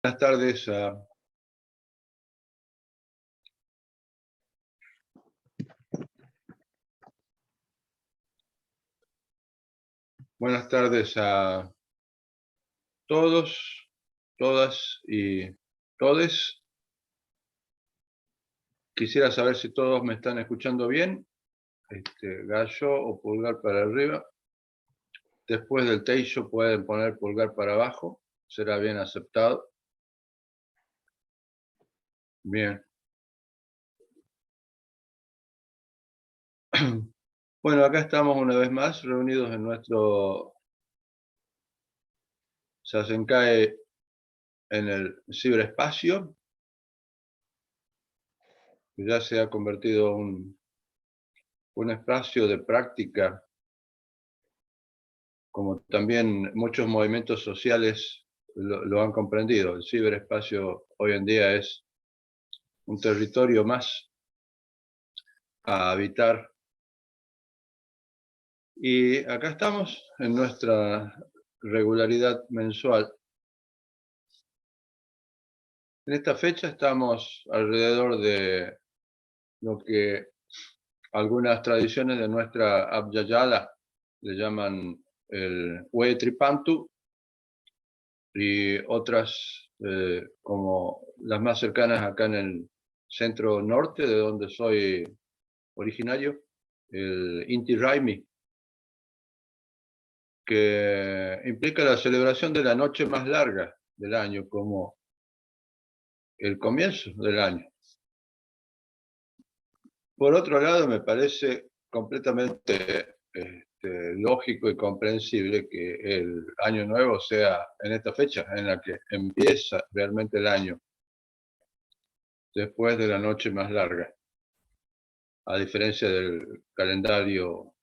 Buenas tardes a todos, todas y todes. Quisiera saber si todos me están escuchando bien. Gallo o pulgar para arriba. Después del techo pueden poner pulgar para abajo. Será bien aceptado. Bien. Bueno, acá estamos una vez más reunidos en nuestro Sazenkae en el ciberespacio, que ya se ha convertido en un espacio de práctica, como también muchos movimientos sociales lo han comprendido. El ciberespacio hoy en día es un territorio más a habitar. Y acá estamos en nuestra regularidad mensual. En esta fecha estamos alrededor de lo que algunas tradiciones de nuestra Abjayala le llaman el Huetripantu, y otras como las más cercanas acá en el centro norte, de donde soy originario, el Inti Raymi, que implica la celebración de la noche más larga del año, como el comienzo del año. Por otro lado, me parece completamente lógico y comprensible que el año nuevo sea en esta fecha, en la que empieza realmente el año, después de la noche más larga, a diferencia del calendario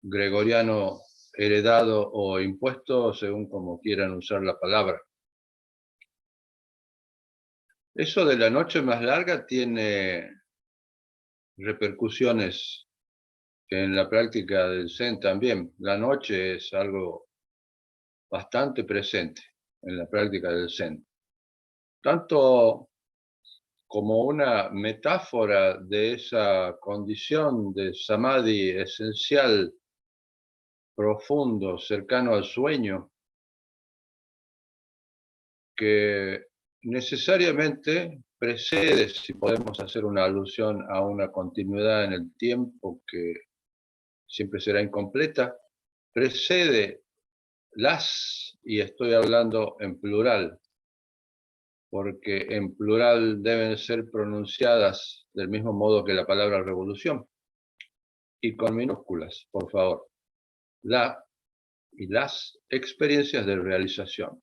gregoriano heredado o impuesto, según como quieran usar la palabra. Eso de la noche más larga tiene repercusiones en la práctica del Zen también. La noche es algo bastante presente en la práctica del Zen, tanto como una metáfora de esa condición de samadhi esencial, profundo, cercano al sueño, que necesariamente precede, si podemos hacer una alusión a una continuidad en el tiempo que siempre será incompleta, precede y estoy hablando en plural, porque en plural deben ser pronunciadas del mismo modo que la palabra revolución, y con minúsculas, por favor. La y las experiencias de realización.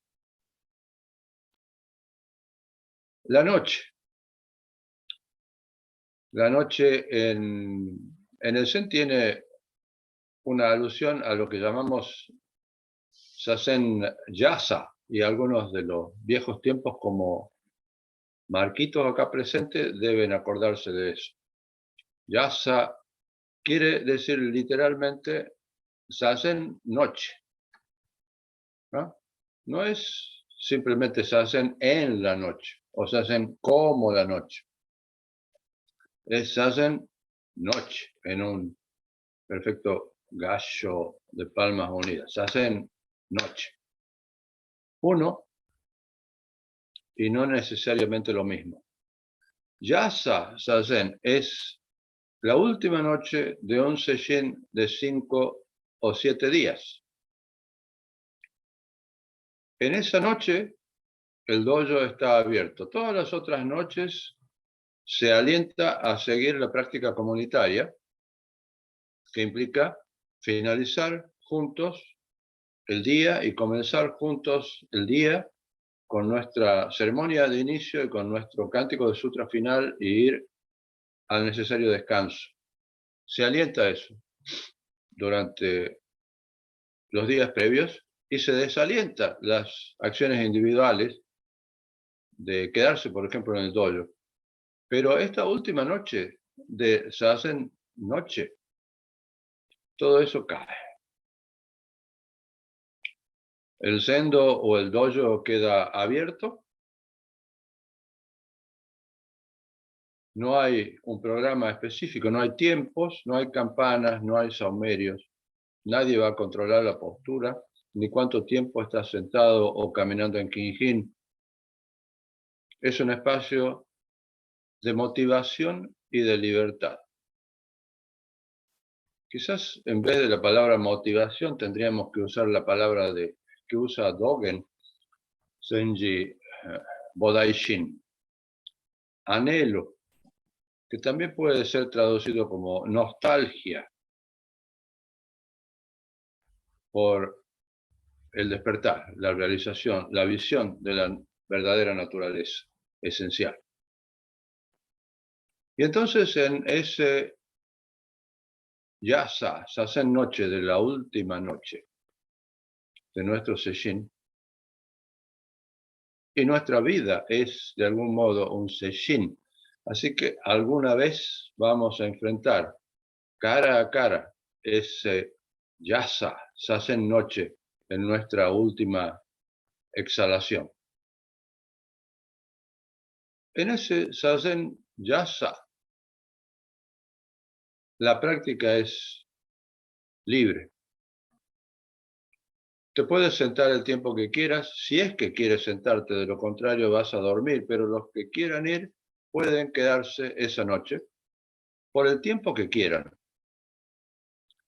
La noche. La noche en el Zen tiene una alusión a lo que llamamos Sazen Yasa, y algunos de los viejos tiempos como Marquitos acá presentes deben acordarse de eso. Yasa quiere decir literalmente Sazen noche, ¿no? No es simplemente Sazen en la noche o Sazen como la noche. Es Sazen noche, en un perfecto gallo de palmas unidas. Sazen noche. Uno, y no necesariamente lo mismo. Yasa Sazen es la última noche de 11 yen de 5 o 7 días. En esa noche el dojo está abierto. Todas las otras noches se alienta a seguir la práctica comunitaria, que implica finalizar juntos el día y comenzar juntos el día con nuestra ceremonia de inicio y con nuestro cántico de sutra final, y ir al necesario descanso. Se alienta eso durante los días previos y se desalienta las acciones individuales de quedarse, por ejemplo, en el dojo. Pero esta última noche de Sazen noche, todo eso cae. El sendo o el dojo queda abierto No hay un programa específico, no hay tiempos, no hay campanas, no hay saumerios. Nadie va a controlar la postura, ni cuánto tiempo estás sentado o caminando en Quinjín. Es un espacio de motivación y de libertad. Quizás en vez de la palabra motivación tendríamos que usar la palabra que usa Dogen, Zenji Bodaishin, anhelo, que también puede ser traducido como nostalgia por el despertar, la realización, la visión de la verdadera naturaleza esencial. Y entonces en ese yasa, sasen noche de la última noche de nuestro sesshin, y nuestra vida es de algún modo un sesshin, así que alguna vez vamos a enfrentar cara a cara ese yasa, sasen noche en nuestra última exhalación. En ese sasen yasa, la práctica es libre. Te puedes sentar el tiempo que quieras, si es que quieres sentarte, de lo contrario vas a dormir, pero los que quieran ir pueden quedarse esa noche por el tiempo que quieran.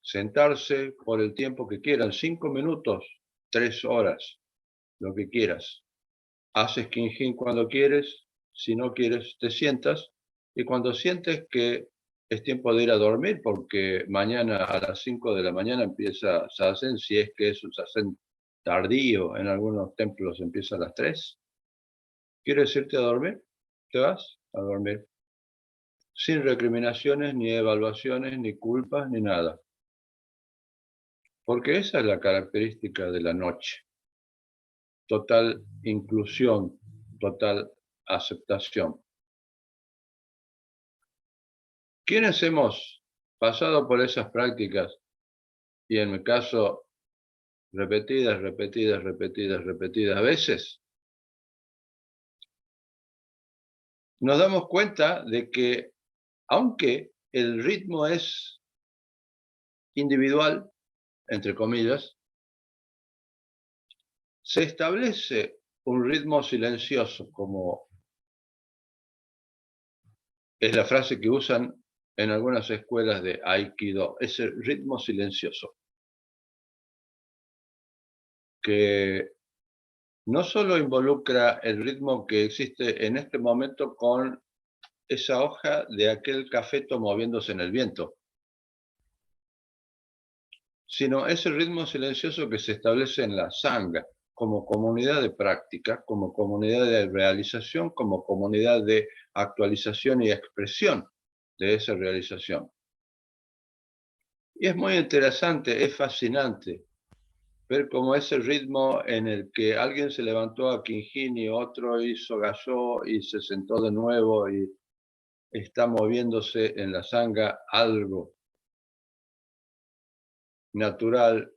Sentarse por el tiempo que quieran, 5 minutos, 3 horas, lo que quieras. Haces Quinjín cuando quieres, si no quieres te sientas, y cuando sientes que es tiempo de ir a dormir, porque mañana a las 5 de la mañana empieza Sazen, si es que es un Sazen tardío, en algunos templos empieza a las 3. ¿Quieres irte a dormir? Te vas a dormir. Sin recriminaciones, ni evaluaciones, ni culpas, ni nada. Porque esa es la característica de la noche. Total inclusión, total aceptación. ¿Quiénes hemos pasado por esas prácticas? Y en mi caso, repetidas veces, nos damos cuenta de que, aunque el ritmo es individual, entre comillas, se establece un ritmo silencioso, como es la frase que usan en algunas escuelas de Aikido, ese ritmo silencioso, que no solo involucra el ritmo que existe en este momento con esa hoja de aquel cafeto moviéndose en el viento, sino ese ritmo silencioso que se establece en la sangha, como comunidad de práctica, como comunidad de realización, como comunidad de actualización y expresión de esa realización. Y es muy interesante, es fascinante ver cómo ese ritmo en el que alguien se levantó a Quinjín y otro hizo gashó y se sentó de nuevo y está moviéndose en la sangha algo natural,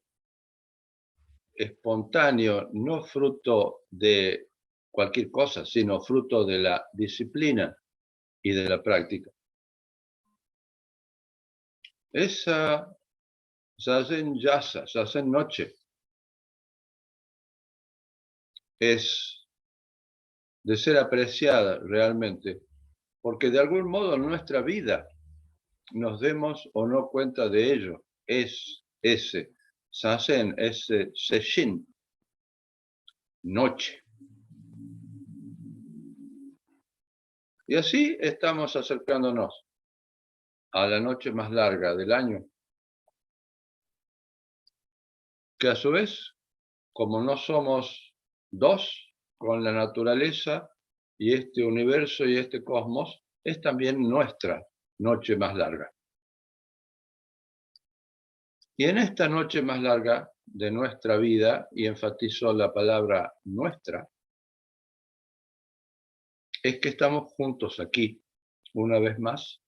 espontáneo, no fruto de cualquier cosa, sino fruto de la disciplina y de la práctica. Esa Zazen Yasa, Zazen Noche, es de ser apreciada realmente, porque de algún modo en nuestra vida nos demos o no cuenta de ello, es ese Zazen, ese Sesshin, noche. Y así estamos acercándonos a la noche más larga del año, que a su vez, como no somos dos con la naturaleza y este universo y este cosmos, es también nuestra noche más larga. Y en esta noche más larga de nuestra vida, y enfatizo la palabra nuestra, es que estamos juntos aquí, una vez más,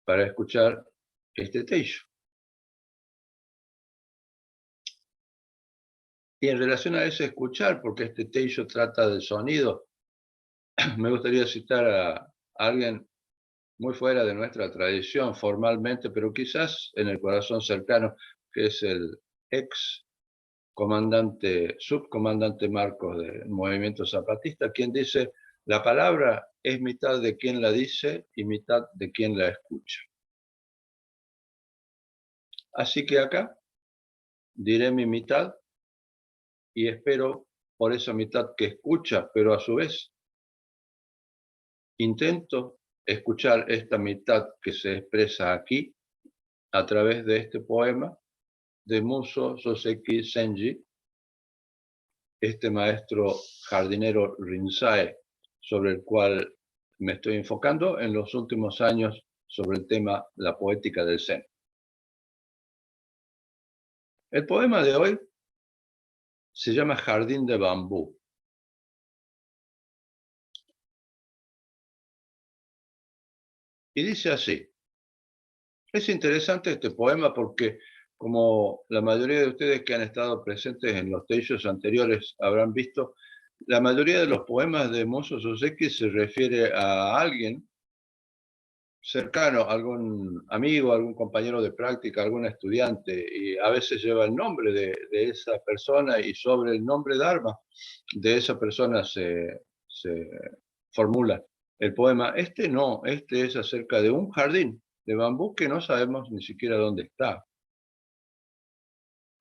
para escuchar este teisho. Y en relación a ese escuchar, porque este teisho trata del sonido, me gustaría citar a alguien muy fuera de nuestra tradición formalmente, pero quizás en el corazón cercano, que es el ex subcomandante Marcos del movimiento zapatista, quien dice, la palabra es mitad de quien la dice y mitad de quien la escucha. Así que acá diré mi mitad y espero por esa mitad que escucha, pero a su vez intento escuchar esta mitad que se expresa aquí a través de este poema de Muso Soseki Senji, este maestro jardinero Rinzai, sobre el cual me estoy enfocando en los últimos años sobre el tema la poética del Zen. El poema de hoy se llama Jardín de Bambú. Y dice así. Es interesante este poema porque, como la mayoría de ustedes que han estado presentes en los teishos anteriores habrán visto, la mayoría de los poemas de Muso Soseki se refiere a alguien cercano, algún amigo, algún compañero de práctica, algún estudiante, y a veces lleva el nombre de esa persona y sobre el nombre Dharma de esa persona se formula el poema. Este no, este es acerca de un jardín de bambú que no sabemos ni siquiera dónde está.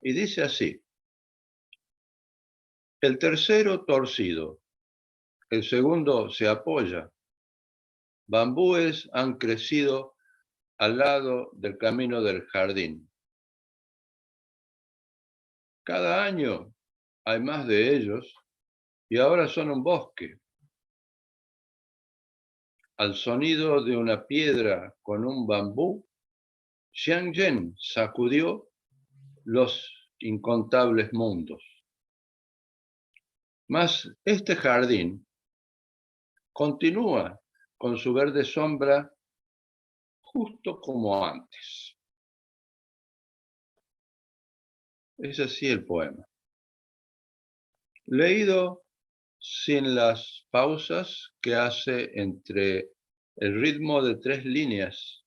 Y dice así, el tercero torcido, el segundo se apoya, bambúes han crecido al lado del camino del jardín. Cada año hay más de ellos y ahora son un bosque. Al sonido de una piedra con un bambú, Xiangyen sacudió los incontables mundos. Mas este jardín continúa con su verde sombra justo como antes. Es así el poema. Leído sin las pausas que hace entre el ritmo de 3 líneas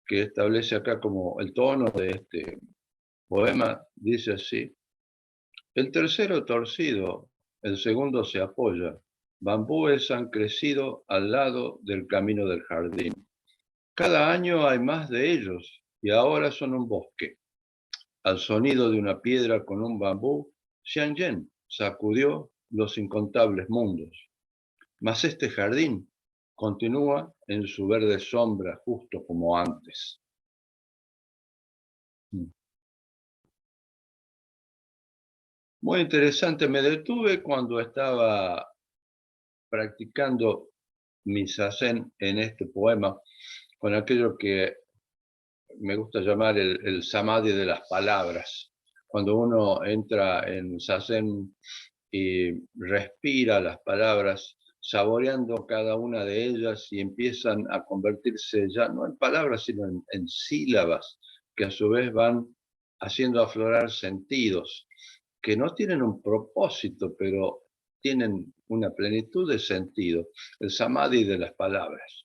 que establece acá como el tono de este poema, dice así. El tercero torcido, el segundo se apoya. Bambúes han crecido al lado del camino del jardín. Cada año hay más de ellos y ahora son un bosque. Al sonido de una piedra con un bambú, Xiangyen sacudió los incontables mundos. Mas este jardín continúa en su verde sombra justo como antes. Muy interesante, me detuve cuando estaba practicando mi zazen en este poema, con aquello que me gusta llamar el samadhi de las palabras. Cuando uno entra en zazen y respira las palabras, saboreando cada una de ellas y empiezan a convertirse ya no en palabras, sino en sílabas, que a su vez van haciendo aflorar sentidos, que no tienen un propósito, pero tienen una plenitud de sentido, el samadhi de las palabras.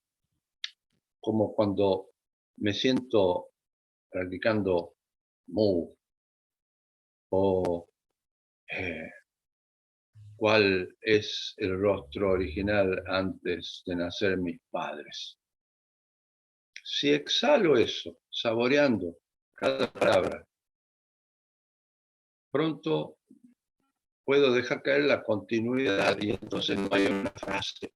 Como cuando me siento practicando mu o cuál es el rostro original antes de nacer mis padres. Si exhalo eso, saboreando cada palabra, pronto puedo dejar caer la continuidad y entonces no hay una frase,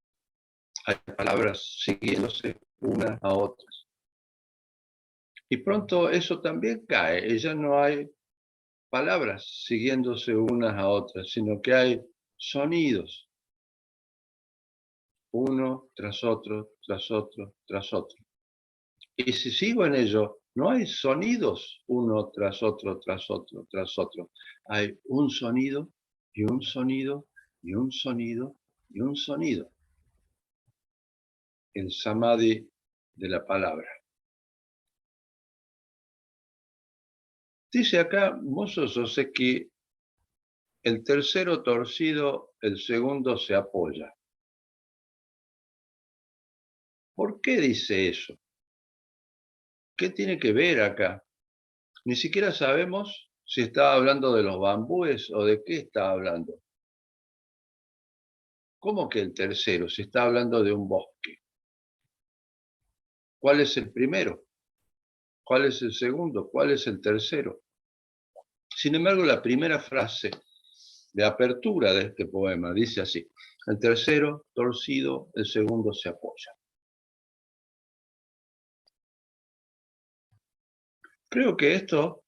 hay palabras siguiéndose unas a otras. Y pronto eso también cae, y ya no hay palabras siguiéndose unas a otras, sino que hay sonidos, uno tras otro, tras otro, tras otro. Y si sigo en ello, no hay sonidos uno tras otro, tras otro, tras otro. Hay un sonido y un sonido y un sonido y un sonido. El samadhi de la palabra. Dice acá Muso Soseki, el tercero torcido, el segundo se apoya. ¿Por qué dice eso? ¿Qué tiene que ver acá? Ni siquiera sabemos si está hablando de los bambúes o de qué está hablando. ¿Cómo que el tercero? Se está hablando de un bosque. ¿Cuál es el primero? ¿Cuál es el segundo? ¿Cuál es el tercero? Sin embargo, la primera frase de apertura de este poema dice así: el tercero torcido, el segundo se apoya. Creo que esto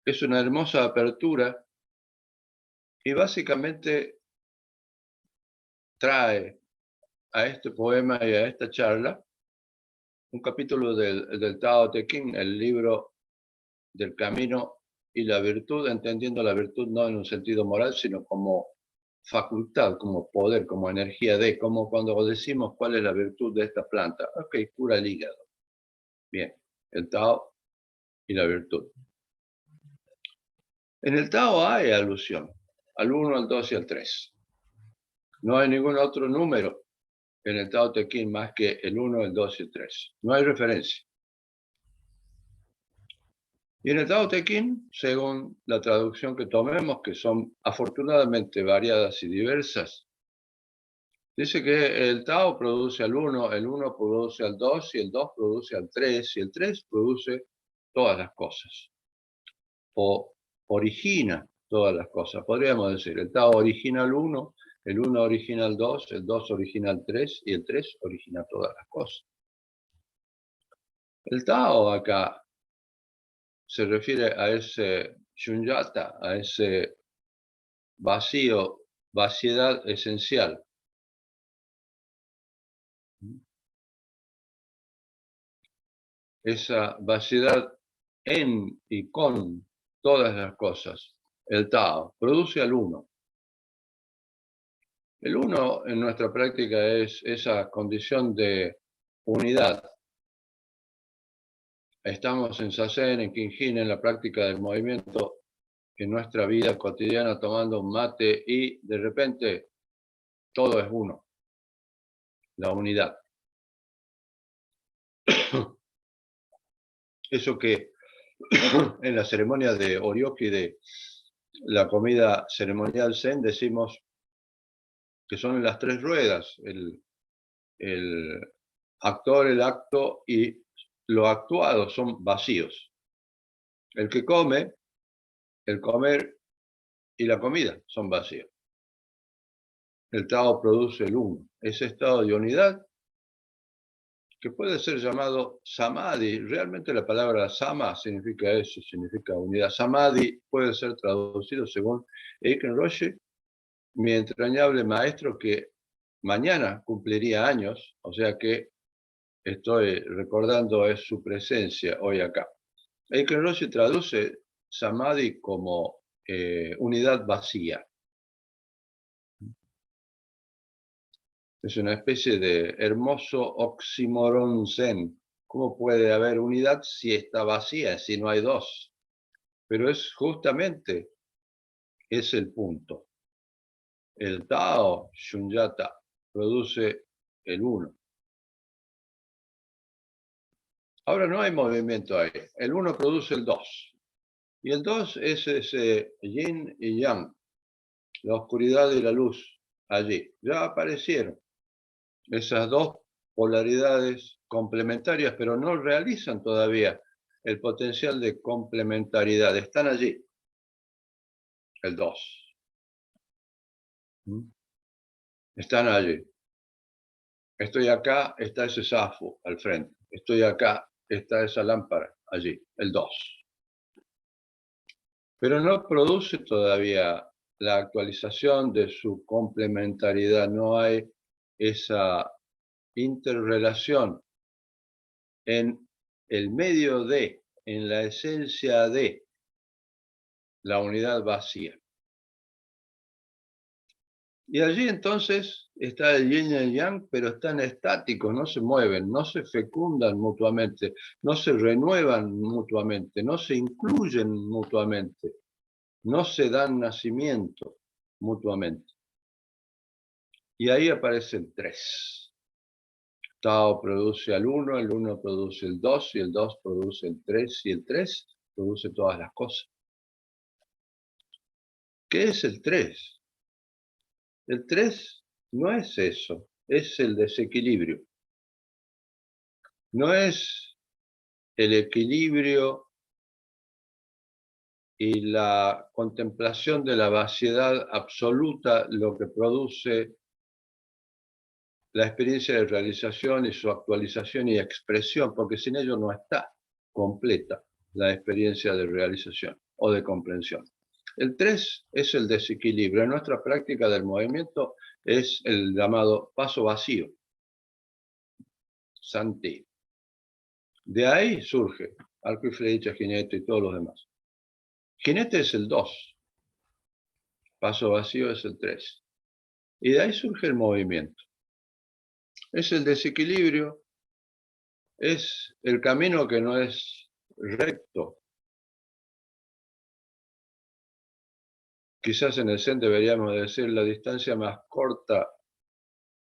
es una hermosa apertura y básicamente trae a este poema y a esta charla un capítulo del Tao Te Ching, el libro del camino y la virtud, entendiendo la virtud no en un sentido moral, sino como facultad, como poder, como energía de, como cuando decimos cuál es la virtud de esta planta. Ok, cura el hígado. Bien, el Tao y la virtud. En el Tao hay alusión al 1, al 2 y al 3. No hay ningún otro número en el Tao Te Ching más que el 1, el 2 y el 3. No hay referencia. Y en el Tao Te Ching, según la traducción que tomemos, que son afortunadamente variadas y diversas, dice que el Tao produce al 1, el 1 produce al 2 y el 2 produce al 3 y el 3 produce todas las cosas. O origina todas las cosas. Podríamos decir, el Tao origina el 1 origina el 2 origina el 3 y el 3 origina todas las cosas. El Tao acá se refiere a ese shunyata, a ese vacío, vaciedad esencial. Esa vaciedad en y con todas las cosas. El Tao produce al uno. El uno en nuestra práctica es esa condición de unidad. Estamos en Zazen, en Kinjin, en la práctica del movimiento, en nuestra vida cotidiana tomando un mate y de repente todo es uno, la unidad. Eso que en la ceremonia de Oryoki, de la comida ceremonial Zen, decimos que son las tres ruedas, el actor, el acto y lo actuado son vacíos. El que come, el comer y la comida son vacíos. El Tao produce el uno, ese estado de unidad que puede ser llamado samadhi. Realmente la palabra sama significa eso, significa unidad. Samadhi puede ser traducido según Eiken Roshi, mi entrañable maestro, que mañana cumpliría años, o sea que estoy recordando es su presencia hoy acá. Eiken Roshi traduce samadhi como unidad vacía. Es una especie de hermoso oxímoron zen. ¿Cómo puede haber unidad si está vacía, si no hay dos? Pero es justamente, es el punto. El Tao, Shunyata, produce el uno. Ahora no hay movimiento ahí. El uno produce el dos. Y el dos es ese yin y yang, la oscuridad y la luz allí. Ya aparecieron esas dos polaridades complementarias, pero no realizan todavía el potencial de complementariedad. Están allí, el 2. Están allí. Estoy acá, está ese zafo al frente. Estoy acá, está esa lámpara allí, el 2. Pero no produce todavía la actualización de su complementariedad. No hay esa interrelación en el medio de, en la esencia de la unidad vacía. Y allí entonces está el yin y el yang, pero están estáticos, no se mueven, no se fecundan mutuamente, no se renuevan mutuamente, no se incluyen mutuamente, no se dan nacimiento mutuamente. Y ahí aparece el 3. Tao produce al 1, el 1 produce el 2, y el 2 produce el 3, y el 3 produce todas las cosas. ¿Qué es el 3? El 3 no es eso, es el desequilibrio. No es el equilibrio y la contemplación de la vaciedad absoluta lo que produce la experiencia de realización y su actualización y expresión, porque sin ello no está completa la experiencia de realización o de comprensión. El 3 es el desequilibrio. En nuestra práctica del movimiento es el llamado paso vacío, Santi. De ahí surge arco y flecha, jinete y todos los demás. Jinete es el 2, paso vacío es el 3. Y de ahí surge el movimiento. Es el desequilibrio, es el camino que no es recto. Quizás en el Zen deberíamos decir la distancia más corta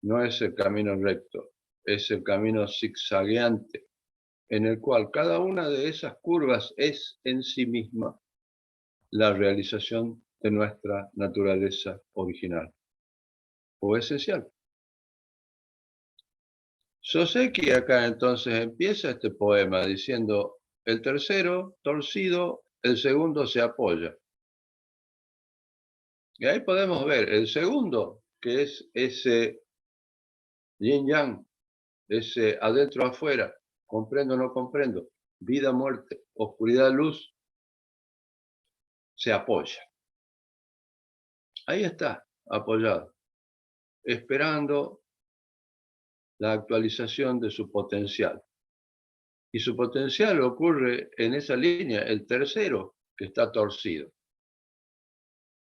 no es el camino recto, es el camino zigzagueante, en el cual cada una de esas curvas es en sí misma la realización de nuestra naturaleza original o esencial. Soseki acá entonces empieza este poema diciendo, el tercero torcido, el segundo se apoya. Y ahí podemos ver el segundo, que es ese yin yang, ese adentro afuera, comprendo o no comprendo, vida, muerte, oscuridad, luz, se apoya. Ahí está, apoyado, esperando la actualización de su potencial. Y su potencial ocurre en esa línea, el tercero que está torcido.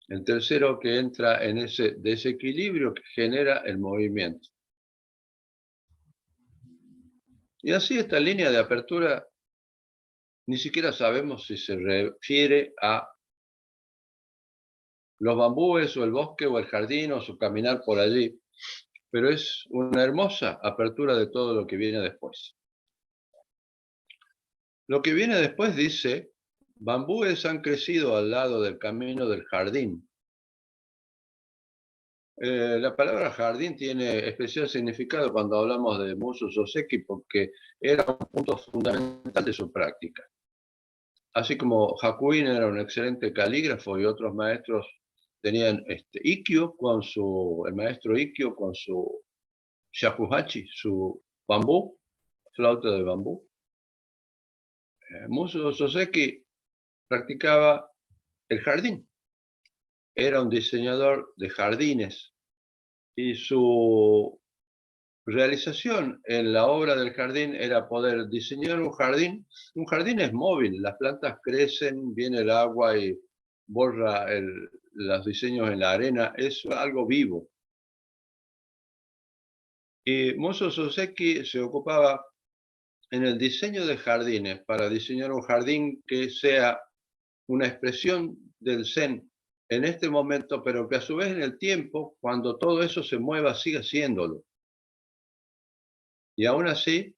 El tercero que entra en ese desequilibrio que genera el movimiento. Y así esta línea de apertura ni siquiera sabemos si se refiere a los bambúes o el bosque o el jardín o su caminar por allí, pero es una hermosa apertura de todo lo que viene después. Lo que viene después dice, bambúes han crecido al lado del camino del jardín. La palabra jardín tiene especial significado cuando hablamos de Musu Soseki porque era un punto fundamental de su práctica. Así como Hakuin era un excelente calígrafo y otros maestros tenían Ikkyo el maestro Ikkyo con su shakuhachi, su bambú, flauta de bambú. Musu Soseki practicaba el jardín. Era un diseñador de jardines y su realización en la obra del jardín era poder diseñar un jardín. Un jardín es móvil, las plantas crecen, viene el agua y borra los diseños en la arena, es algo vivo. Y Musu Soseki se ocupaba en el diseño de jardines para diseñar un jardín que sea una expresión del Zen en este momento, pero que a su vez en el tiempo, cuando todo eso se mueva, siga siéndolo. Y aún así,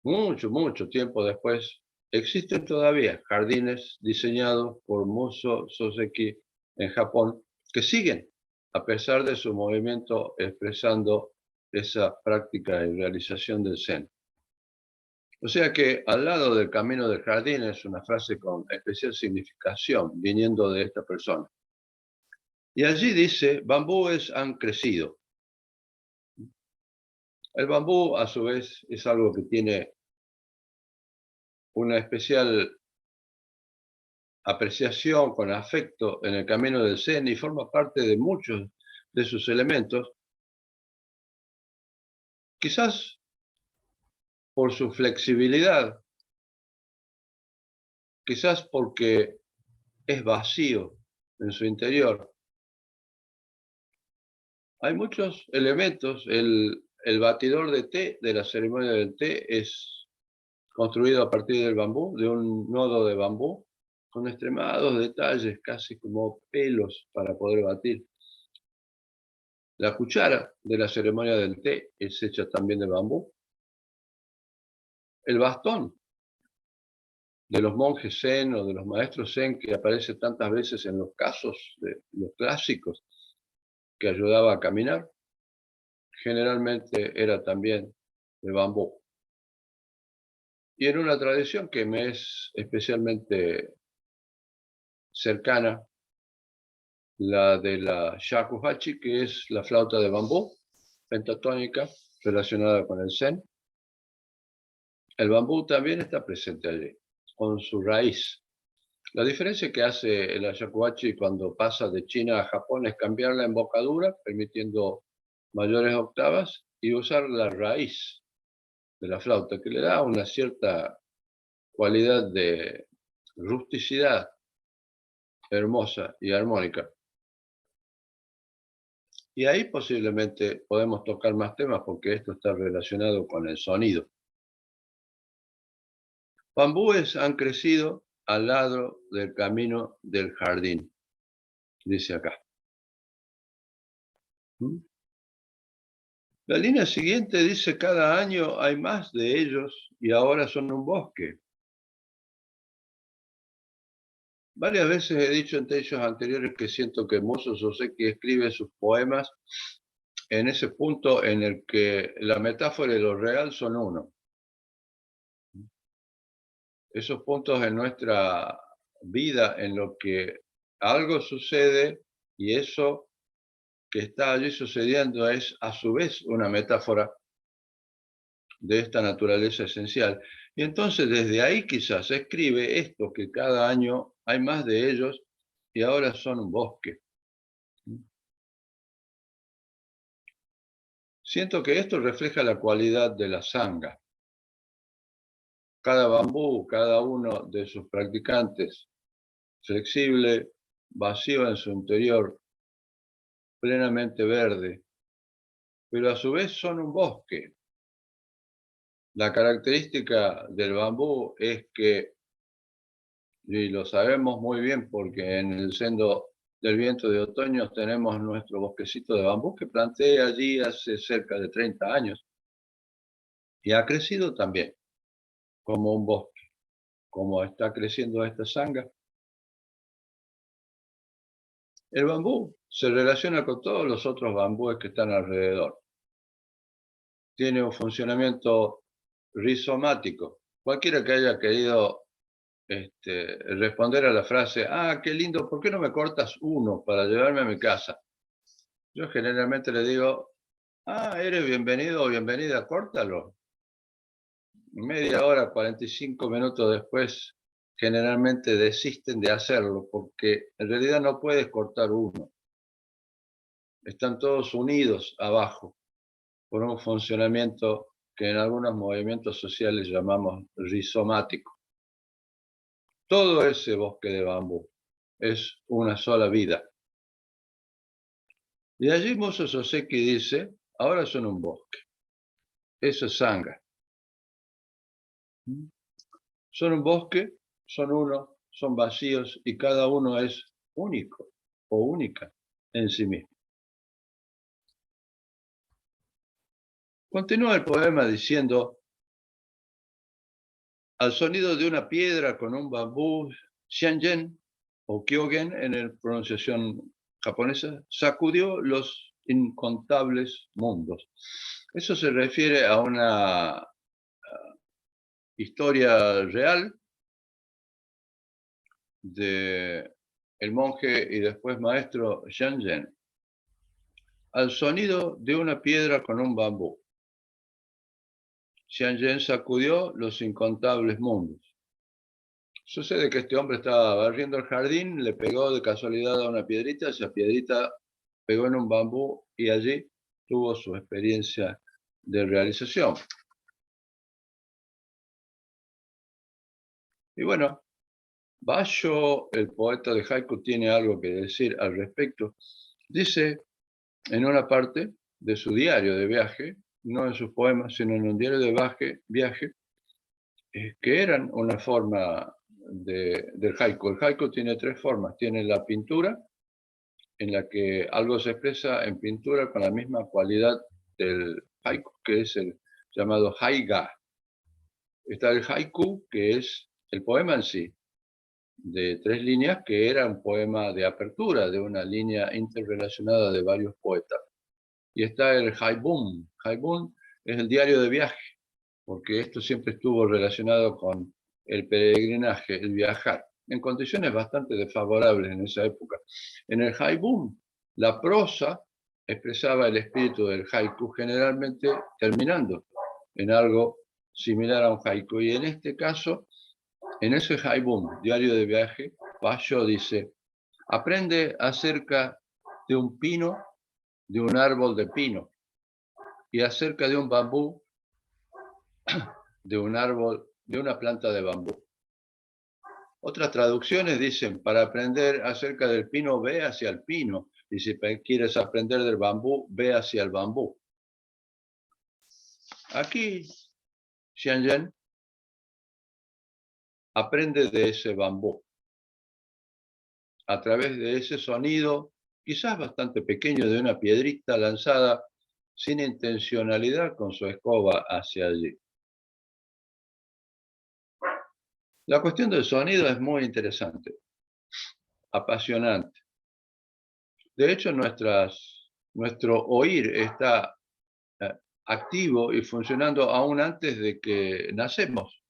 mucho tiempo después, existen todavía jardines diseñados por Muso Soseki en Japón que siguen, a pesar de su movimiento expresando esa práctica y realización del Zen. O sea que al lado del camino del jardín es una frase con especial significación viniendo de esta persona. Y allí dice, bambúes han crecido. El bambú, a su vez, es algo que tiene una especial apreciación con afecto en el camino del Zen y forma parte de muchos de sus elementos, quizás por su flexibilidad, quizás porque es vacío en su interior. Hay muchos elementos, el batidor de té de la ceremonia del té es construido a partir del bambú, de un nodo de bambú, con extremados detalles, casi como pelos para poder batir. La cuchara de la ceremonia del té es hecha también de bambú. El bastón de los monjes zen o de los maestros zen que aparece tantas veces en los casos de los clásicos que ayudaba a caminar, generalmente era también de bambú. Y en una tradición que me es especialmente cercana, la de la shakuhachi, que es la flauta de bambú pentatónica relacionada con el zen. El bambú también está presente allí, con su raíz. La diferencia que hace el shakuhachi cuando pasa de China a Japón es cambiar la embocadura, permitiendo mayores octavas, y usar la raíz de la flauta, que le da una cierta cualidad de rusticidad hermosa y armónica. Y ahí posiblemente podemos tocar más temas porque esto está relacionado con el sonido. Bambúes han crecido al lado del camino del jardín, dice acá. La línea siguiente dice: cada año hay más de ellos y ahora son un bosque. Varias veces he dicho en textos anteriores que siento que Muso Soseki escribe sus poemas en ese punto en el que la metáfora y lo real son uno. Esos puntos en nuestra vida en lo que algo sucede y eso que está allí sucediendo es a su vez una metáfora de esta naturaleza esencial. Y entonces desde ahí quizás escribe esto, que cada año hay más de ellos y ahora son un bosque. Siento que esto refleja la cualidad de la sangha. Cada bambú, cada uno de sus practicantes, flexible, vacío en su interior, plenamente verde, pero a su vez son un bosque. La característica del bambú es que, y lo sabemos muy bien porque en el Sendo del Viento de Otoño tenemos nuestro bosquecito de bambú que planté allí hace cerca de 30 años y ha crecido también como un bosque, como está creciendo esta sangha. El bambú se relaciona con todos los otros bambúes que están alrededor. Tiene un funcionamiento rizomático. Cualquiera que haya querido responder a la frase: ah, qué lindo, ¿por qué no me cortas uno para llevarme a mi casa? Yo generalmente le digo: ah, eres bienvenido o bienvenida, córtalo. Media hora, 45 minutos después, generalmente desisten de hacerlo porque en realidad no puedes cortar uno. Están todos unidos abajo por un funcionamiento que en algunos movimientos sociales llamamos rizomático. Todo ese bosque de bambú es una sola vida. Y allí Muso Soseki dice: ahora son un bosque. Eso es sangha. Son un bosque, son uno, son vacíos y cada uno es único o única en sí mismo. Continúa el poema diciendo: al sonido de una piedra con un bambú, Xiangen o Kyogen en la pronunciación japonesa, sacudió los incontables mundos. Eso se refiere a una historia real de el monje y después maestro Xiangen. Al sonido de una piedra con un bambú, Xiangen sacudió los incontables mundos. Sucede que este hombre estaba barriendo el jardín, le pegó de casualidad a una piedrita, esa piedrita pegó en un bambú y allí tuvo su experiencia de realización. Y bueno, Basho, el poeta de haiku, tiene algo que decir al respecto. Dice en una parte de su diario de viaje, no en sus poemas, sino en un diario de viaje, que eran una forma del haiku. El haiku tiene tres formas. Tiene la pintura, en la que algo se expresa en pintura con la misma cualidad del haiku, que es el llamado haiga. Está el haiku, que es el poema en sí, de 3 líneas, que era un poema de apertura de una línea interrelacionada de varios poetas. Y está el haibun. Haibun es el diario de viaje, porque esto siempre estuvo relacionado con el peregrinaje, el viajar, en condiciones bastante desfavorables en esa época. En el haibun, la prosa expresaba el espíritu del haiku, generalmente terminando en algo similar a un haiku. Y en este caso, en ese haibun, diario de viaje, Basho dice: aprende acerca de un pino, de un árbol de pino, y acerca de un bambú, de un árbol, de una planta de bambú. Otras traducciones dicen: para aprender acerca del pino, ve hacia el pino, y si quieres aprender del bambú, ve hacia el bambú. Aquí, Xianyan aprende de ese bambú, a través de ese sonido, quizás bastante pequeño, de una piedrita lanzada sin intencionalidad con su escoba hacia allí. La cuestión del sonido es muy interesante, apasionante. De hecho, nuestro oír está activo y funcionando aún antes de que nacemos.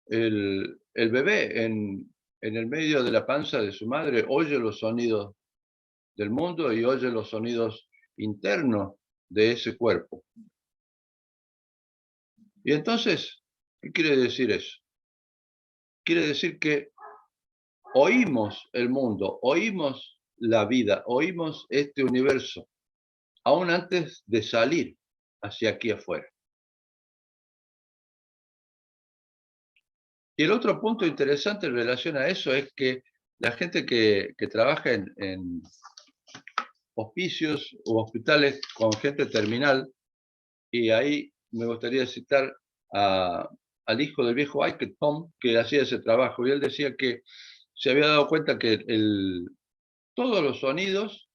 El bebé en el medio de la panza de su madre oye los sonidos del mundo y oye los sonidos internos de ese cuerpo. Y entonces, ¿qué quiere decir eso? Quiere decir que oímos el mundo, oímos la vida, oímos este universo, aún antes de salir hacia aquí afuera. Y el otro punto interesante en relación a eso es que la gente que trabaja en hospicios u hospitales con gente terminal, y ahí me gustaría citar al hijo del viejo Ike, Tom, que hacía ese trabajo, y él decía que se había dado cuenta que todos los sonidos,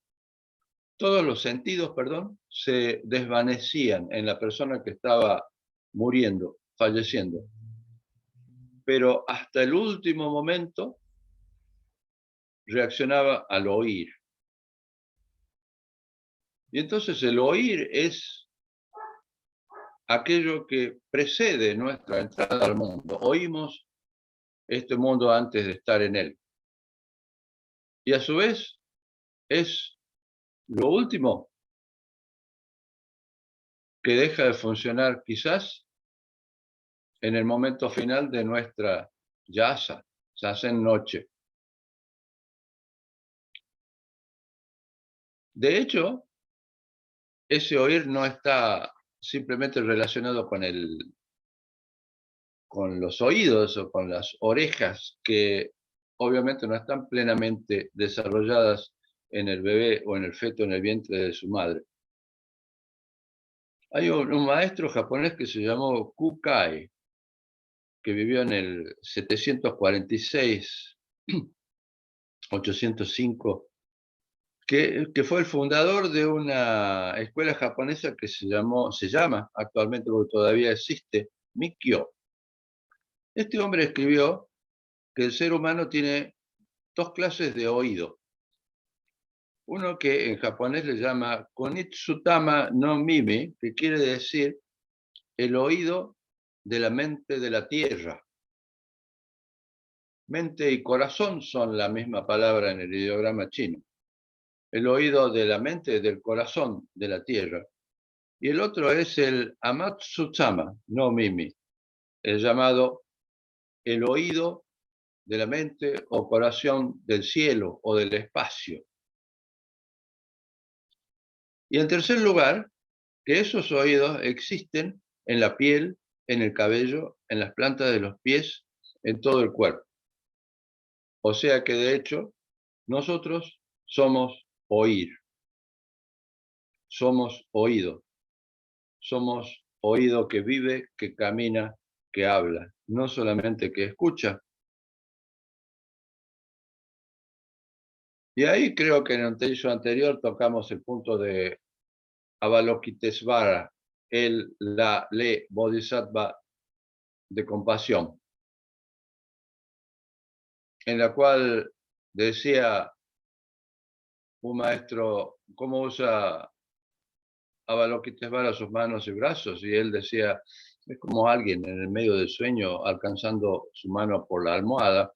todos los sentidos, perdón, se desvanecían en la persona que estaba muriendo, falleciendo. Pero hasta el último momento reaccionaba al oír. Y entonces el oír es aquello que precede nuestra entrada al mundo. Oímos este mundo antes de estar en él. Y a su vez es lo último que deja de funcionar quizás en el momento final de nuestra yasa, en noche. De hecho, ese oír no está simplemente relacionado con los oídos o con las orejas, que obviamente no están plenamente desarrolladas en el bebé o en el feto en el vientre de su madre. Hay un maestro japonés que se llamó Kukai, que vivió en el 746, 805, que fue el fundador de una escuela japonesa que se llama actualmente, porque todavía existe, Mikkyo. Este hombre escribió que el ser humano tiene 2 clases de oído. Uno que en japonés le llama Konitsutama no Mimi, que quiere decir el oído de la mente de la tierra. Mente y corazón son la misma palabra en el ideograma chino. El oído de la mente, del corazón de la tierra. Y el otro es el Amatsutama no Mimi, el llamado el oído de la mente o corazón del cielo o del espacio. Y en tercer lugar, que esos oídos existen en la piel, en el cabello, en las plantas de los pies, en todo el cuerpo. O sea que de hecho, nosotros somos oír, somos oído, somos oído que vive, que camina, que habla, no solamente que escucha. Y ahí creo que en el techo anterior tocamos el punto de Avalokitesvara, le Bodhisattva de compasión, en la cual decía un maestro cómo usa Avalokitesvara sus manos y brazos, y él decía, es como alguien en el medio del sueño alcanzando su mano por la almohada.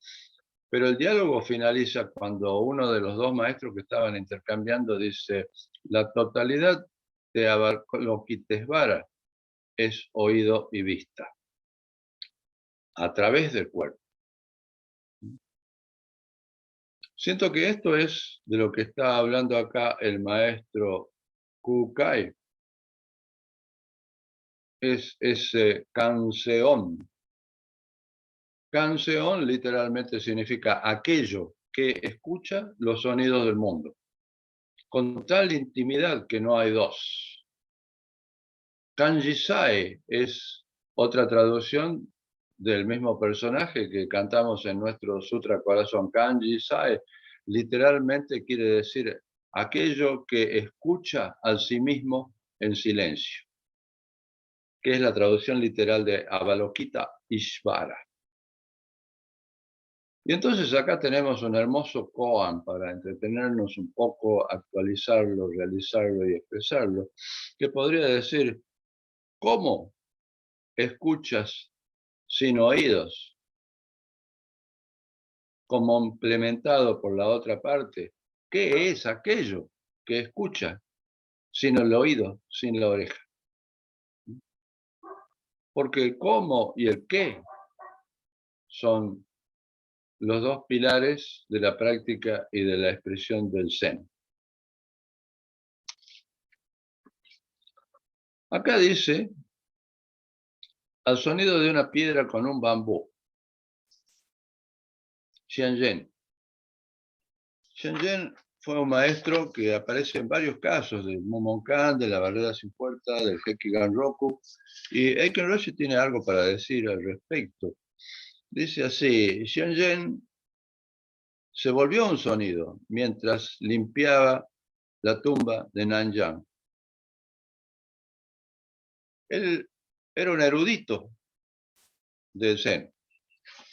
Pero el diálogo finaliza cuando uno de los dos maestros que estaban intercambiando dice, la totalidad de Avalokitesvara es oído y vista a través del cuerpo. Siento que esto es de lo que está hablando acá el maestro Kukai. Es ese canseón. Canseón literalmente significa aquello que escucha los sonidos del mundo, con tal intimidad que no hay dos. Kanjisai es otra traducción del mismo personaje que cantamos en nuestro Sutra Corazón. Kanjisai literalmente quiere decir aquello que escucha a sí mismo en silencio, que es la traducción literal de Avalokita Ishvara. Y entonces acá tenemos un hermoso koan para entretenernos un poco, actualizarlo, realizarlo y expresarlo, que podría decir, ¿cómo escuchas sin oídos? Complementado por la otra parte, ¿qué es aquello que escucha sin el oído, sin la oreja? Porque el cómo y el qué son los dos pilares de la práctica y de la expresión del Zen. Acá dice, al sonido de una piedra con un bambú. Xianzhen. Xianzhen fue un maestro que aparece en varios casos, del Mumonkan, de la Barrera Sin Puerta, del Hekigan Roku, y Eiken Roshi tiene algo para decir al respecto. Dice así, Xianzhen se volvió un sonido mientras limpiaba la tumba de Nanjang. Él era un erudito del Zen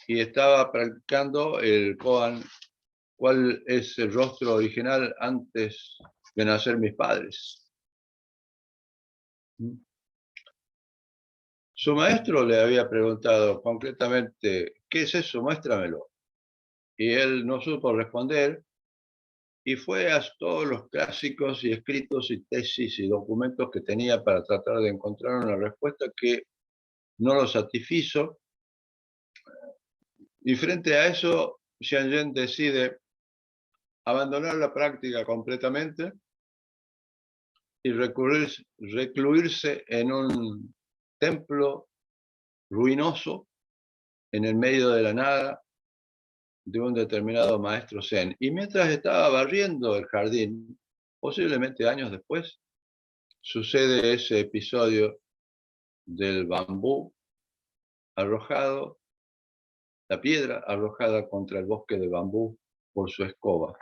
y estaba practicando el koan, ¿cuál es el rostro original antes de nacer mis padres? Su maestro le había preguntado concretamente, ¿qué es eso? Muéstramelo. Y él no supo responder y fue a todos los clásicos y escritos y tesis y documentos que tenía para tratar de encontrar una respuesta que no lo satisfizo. Y frente a eso, Xianzhen decide abandonar la práctica completamente y recluirse en un templo ruinoso en el medio de la nada de un determinado maestro Zen. Y mientras estaba barriendo el jardín, posiblemente años después, sucede ese episodio del bambú arrojado, la piedra arrojada contra el bosque de bambú por su escoba.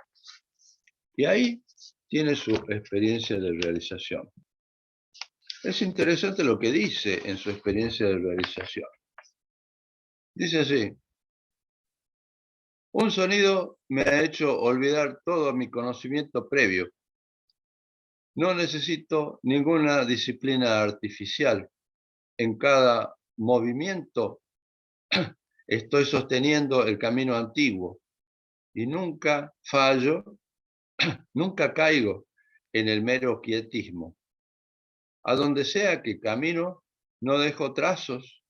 Y ahí tiene su experiencia de realización. Es interesante lo que dice en su experiencia de realización. Dice así, un sonido me ha hecho olvidar todo mi conocimiento previo. No necesito ninguna disciplina artificial. En cada movimiento estoy sosteniendo el camino antiguo y nunca fallo, nunca caigo en el mero quietismo. A donde sea que camino, no dejo trazos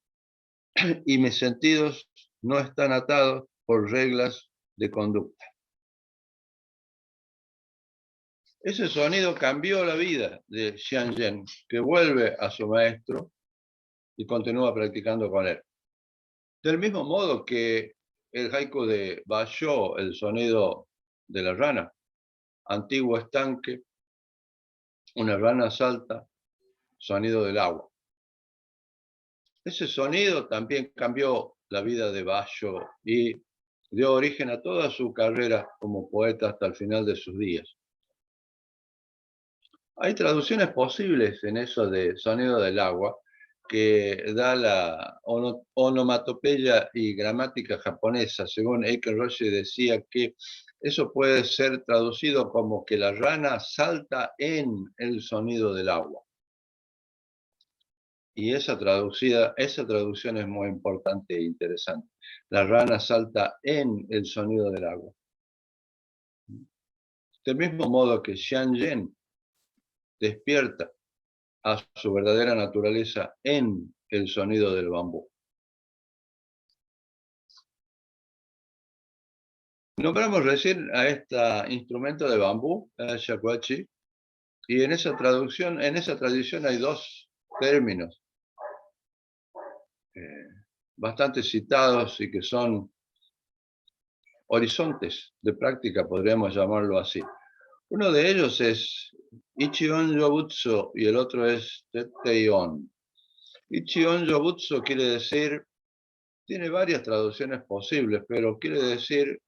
y mis sentidos no están atados por reglas de conducta. Ese sonido cambió la vida de Xianzhen, que vuelve a su maestro y continúa practicando con él. Del mismo modo que el haiku de Basho, el sonido de la rana, antiguo estanque, una rana salta, sonido del agua. Ese sonido también cambió la vida de Basho y dio origen a toda su carrera como poeta hasta el final de sus días. Hay traducciones posibles en eso de sonido del agua que da la onomatopeya y gramática japonesa. Según Eiken Roshi decía que eso puede ser traducido como que la rana salta en el sonido del agua. Y esa traducción es muy importante e interesante. La rana salta en el sonido del agua. Del mismo modo que Xianzhen despierta a su verdadera naturaleza en el sonido del bambú. Nombramos recién a este instrumento de bambú, el shakuhachi, y en esa tradición hay dos términos bastante citados y que son horizontes de práctica, podríamos llamarlo así. Uno de ellos es Ichion Yobutsu y el otro es Tetteion. Ichion Yobutsu quiere decir, tiene varias traducciones posibles, pero quiere decir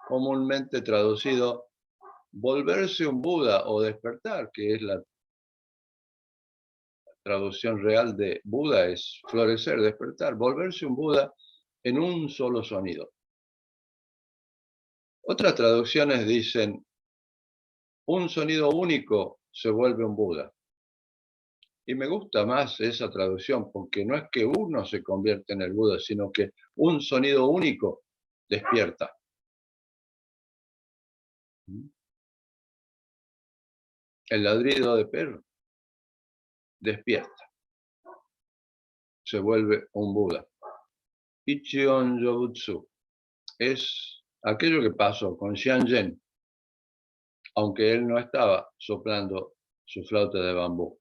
comúnmente traducido volverse un Buda o despertar, que es la traducción real de Buda, es florecer, despertar, volverse un Buda en un solo sonido. Otras traducciones dicen, un sonido único se vuelve un Buda. Y me gusta más esa traducción porque no es que uno se convierte en el Buda, sino que un sonido único despierta. El ladrido de perro despierta, se vuelve un Buda. Ichion Yobutsu es aquello que pasó con Xianzhen, aunque él no estaba soplando su flauta de bambú.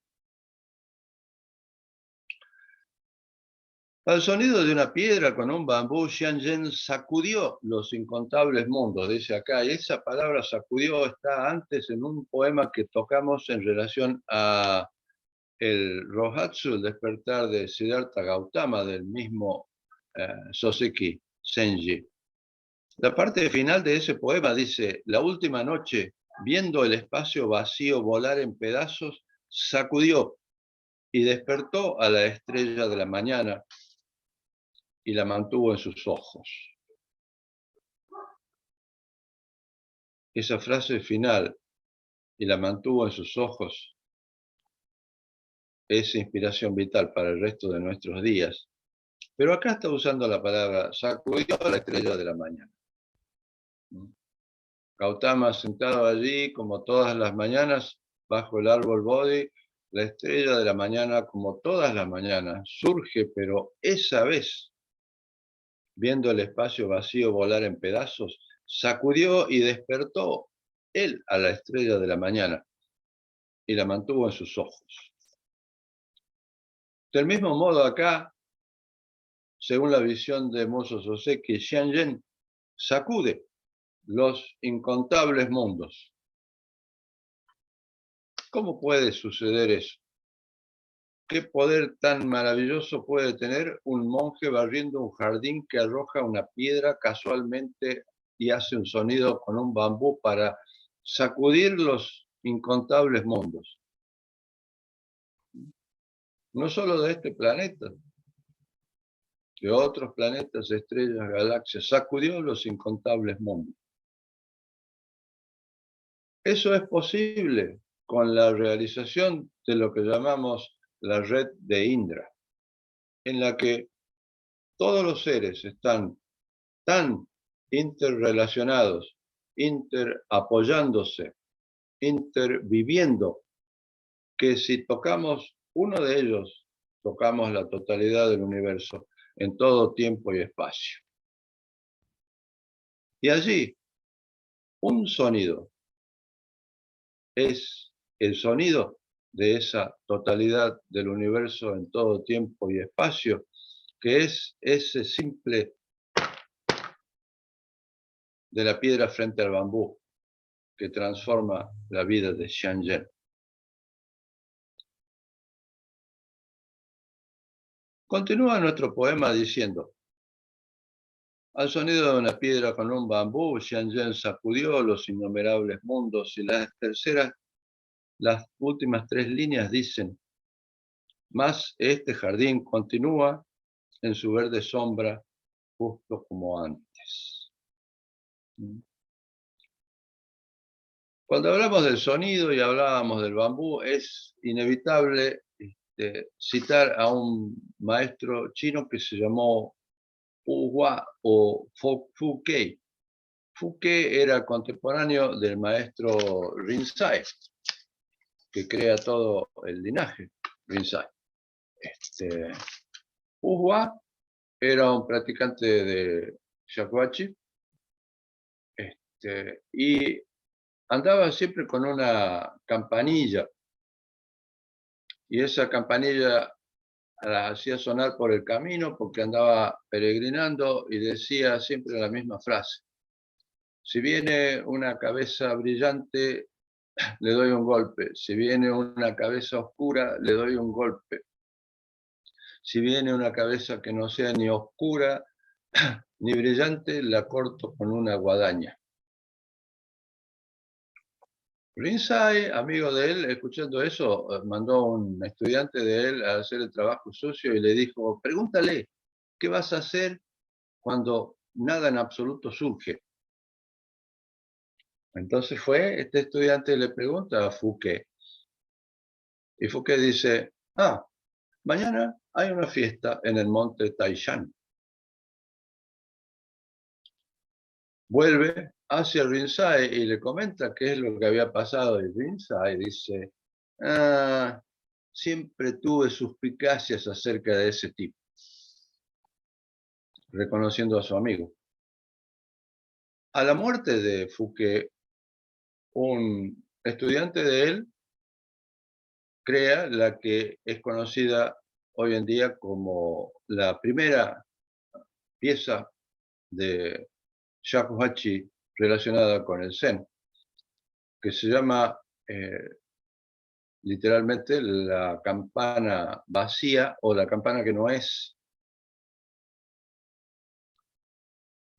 Al sonido de una piedra con un bambú, Xianzhen sacudió los incontables mundos, dice acá, y esa palabra sacudió está antes en un poema que tocamos en relación a el Rohatsu, el despertar de Siddhartha Gautama, del mismo Soseki Senji. La parte final de ese poema dice, la última noche, viendo el espacio vacío volar en pedazos, sacudió y despertó a la estrella de la mañana y la mantuvo en sus ojos. Esa frase final, y la mantuvo en sus ojos, es inspiración vital para el resto de nuestros días. Pero acá está usando la palabra sacudió a la estrella de la mañana. Gautama sentado allí como todas las mañanas bajo el árbol Bodhi, la estrella de la mañana como todas las mañanas surge, pero esa vez, viendo el espacio vacío volar en pedazos, sacudió y despertó él a la estrella de la mañana y la mantuvo en sus ojos. Del mismo modo acá, según la visión de Muso Soseki, Xianzhen sacude los incontables mundos. ¿Cómo puede suceder eso? ¿Qué poder tan maravilloso puede tener un monje barriendo un jardín que arroja una piedra casualmente y hace un sonido con un bambú para sacudir los incontables mundos? No solo de este planeta, de otros planetas, estrellas, galaxias, sacudió los incontables mundos. Eso es posible con la realización de lo que llamamos la red de Indra, en la que todos los seres están tan interrelacionados, interapoyándose, interviviendo, que si tocamos uno de ellos, tocamos la totalidad del universo en todo tiempo y espacio. Y allí, un sonido es el sonido de esa totalidad del universo en todo tiempo y espacio, que es ese simple de la piedra frente al bambú que transforma la vida de Xianzhen. Continúa nuestro poema diciendo, Al sonido de una piedra con un bambú, Xianzhen sacudió los innumerables mundos y las últimas tres líneas dicen, mas este jardín continúa en su verde sombra justo como antes. Cuando hablamos del sonido y hablábamos del bambú, es inevitable citar a un maestro chino que se llamó Wu Hua o Fu Kei. Fu Kei era contemporáneo del maestro Rinzai, que crea todo el linaje Rinzai. Wu Hua era un practicante de shakuhachi y andaba siempre con una campanilla, y esa campanilla la hacía sonar por el camino porque andaba peregrinando y decía siempre la misma frase. Si viene una cabeza brillante, le doy un golpe. Si viene una cabeza oscura, le doy un golpe. Si viene una cabeza que no sea ni oscura ni brillante, la corto con una guadaña. Rinzai, amigo de él, escuchando eso, mandó a un estudiante de él a hacer el trabajo sucio y le dijo, pregúntale, ¿qué vas a hacer cuando nada en absoluto surge? Entonces este estudiante le pregunta a Fouquet, y Fouquet dice, mañana hay una fiesta en el monte Taishan. Vuelve hacia Rinzai y le comenta qué es lo que había pasado, y Rinzai dice, siempre tuve suspicacias acerca de ese tipo, reconociendo a su amigo. A la muerte de Fouquet, un estudiante de él crea la que es conocida hoy en día como la primera pieza de shakuhachi relacionada con el Zen, que se llama literalmente la campana vacía o la campana que no es.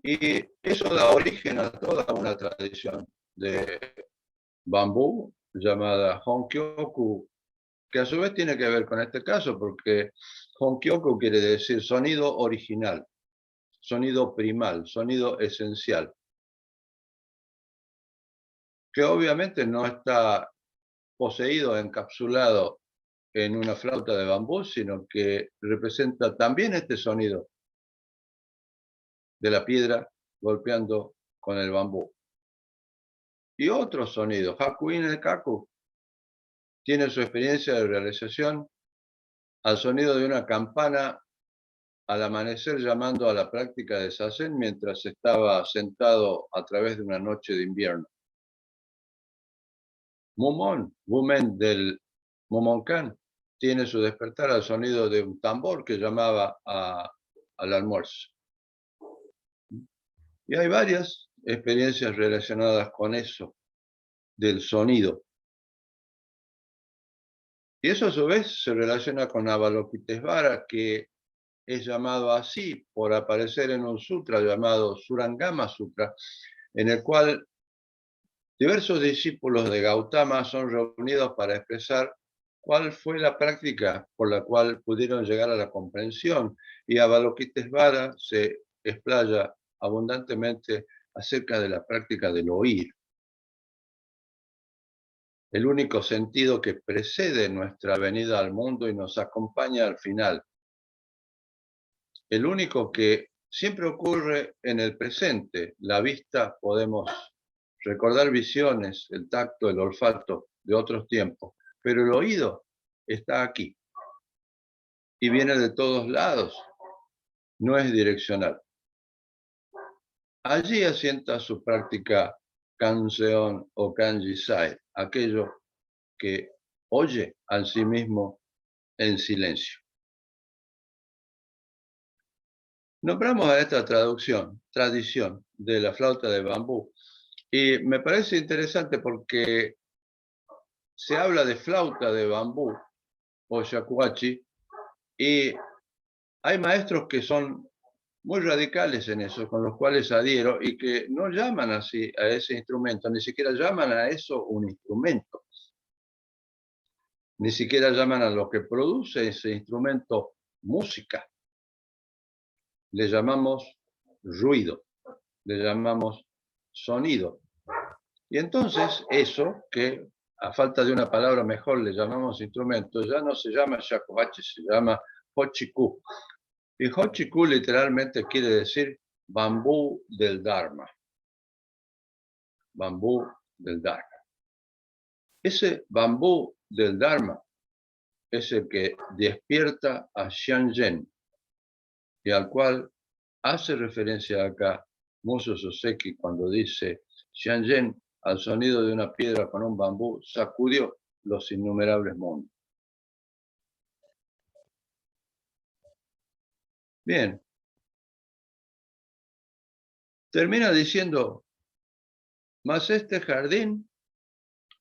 Y eso da origen a toda una tradición de bambú llamada Honkyoku, que a su vez tiene que ver con este caso, porque Honkyoku quiere decir sonido original, sonido primal, sonido esencial, que obviamente no está poseído, encapsulado en una flauta de bambú, sino que representa también este sonido de la piedra golpeando con el bambú. Y otro sonido, Hakuin Kaku, tiene su experiencia de realización al sonido de una campana al amanecer llamando a la práctica de Zazen mientras estaba sentado a través de una noche de invierno. Mumon, Women del Momoncan, tiene su despertar al sonido de un tambor que llamaba al almuerzo. Y hay varias experiencias relacionadas con eso, del sonido. Y eso a su vez se relaciona con Avalokitesvara, que es llamado así por aparecer en un sutra llamado Surangama Sutra, en el cual diversos discípulos de Gautama son reunidos para expresar cuál fue la práctica por la cual pudieron llegar a la comprensión, y Avalokitesvara se explaya abundantemente acerca de la práctica del oír, el único sentido que precede nuestra venida al mundo y nos acompaña al final, el único que siempre ocurre en el presente. La vista podemos recordar visiones, el tacto, el olfato de otros tiempos, pero el oído está aquí y viene de todos lados, no es direccional. Allí asienta su práctica Kanseon o Kanjisai, aquello que oye a sí mismo en silencio. Nombramos a esta tradición de la flauta de bambú, y me parece interesante porque se habla de flauta de bambú o shakuhachi, y hay maestros que son muy radicales en eso, con los cuales adhiero, y que no llaman así a ese instrumento, ni siquiera llaman a eso un instrumento, ni siquiera llaman a lo que produce ese instrumento música. Le llamamos ruido, le llamamos sonido. Y entonces eso, que a falta de una palabra mejor le llamamos instrumento, ya no se llama shakuhachi, se llama hochiku. Y hochiku literalmente quiere decir bambú del Dharma. Bambú del Dharma. Ese bambú del Dharma es el que despierta a Xianzhen y al cual hace referencia acá Muso Soseki cuando dice Xianzhen, al sonido de una piedra con un bambú, sacudió los innumerables mundos. Bien. Termina diciendo, mas este jardín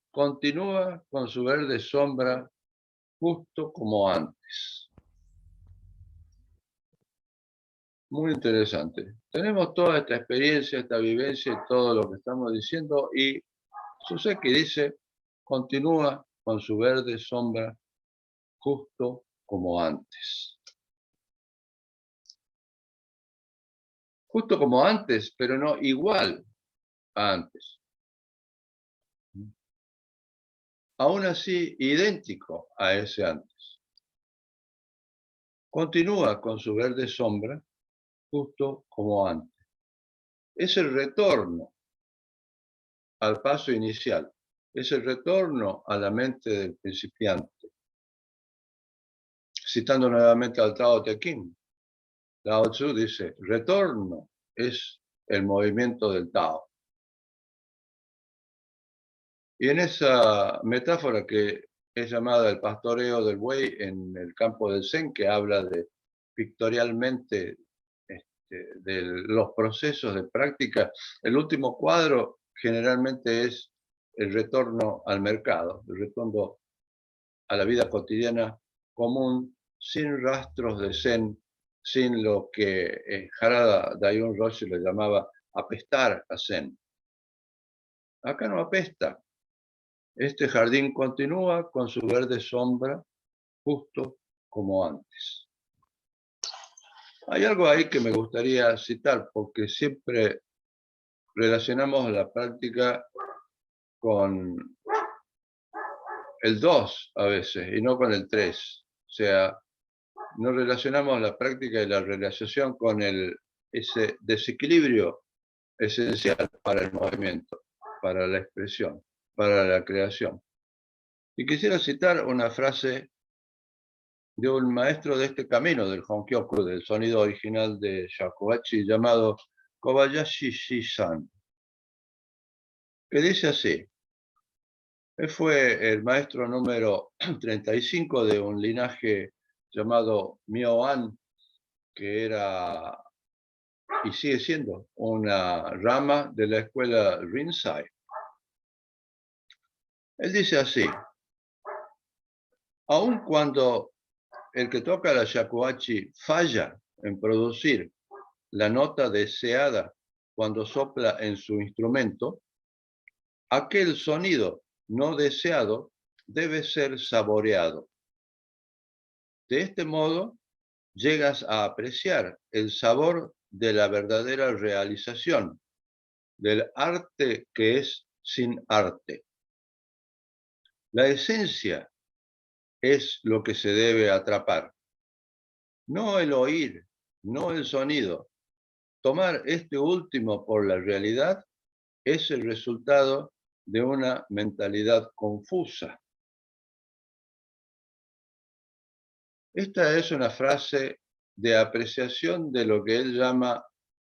continúa con su verde sombra justo como antes. Muy interesante. Tenemos toda esta experiencia, esta vivencia y todo lo que estamos diciendo y Soseki dice, continúa con su verde sombra justo como antes. Justo como antes, pero no igual a antes. Aún así, idéntico a ese antes. Continúa con su verde sombra justo como antes. Es el retorno al paso inicial, es el retorno a la mente del principiante. Citando nuevamente al Tao Te Ching, Lao Tzu dice, retorno es el movimiento del Tao. Y en esa metáfora que es llamada el pastoreo del buey en el campo del Zen, que habla de pictorialmente de los procesos de práctica, el último cuadro generalmente es el retorno al mercado, el retorno a la vida cotidiana común, sin rastros de Zen, sin lo que Harada Daiun Roshi le llamaba apestar a Zen. Acá no apesta. Este jardín continúa con su verde sombra justo como antes. Hay algo ahí que me gustaría citar porque siempre relacionamos la práctica con el 2 a veces y no con el 3. O sea, no relacionamos la práctica y la realización con ese desequilibrio esencial para el movimiento, para la expresión, para la creación. Y quisiera citar una frase de un maestro de este camino, del Honkyoku, del sonido original de Shakuhachi, llamado Kobayashi Shisan, que dice así. Él fue el maestro número 35 de un linaje llamado Myoan, que era y sigue siendo una rama de la escuela Rinzai. Él dice así, aun cuando el que toca la shakuhachi falla en producir la nota deseada cuando sopla en su instrumento, aquel sonido no deseado debe ser saboreado. De este modo, llegas a apreciar el sabor de la verdadera realización, del arte que es sin arte. La esencia es lo que se debe atrapar, no el oír, no el sonido. Tomar este último por la realidad es el resultado de una mentalidad confusa. Esta es una frase de apreciación de lo que él llama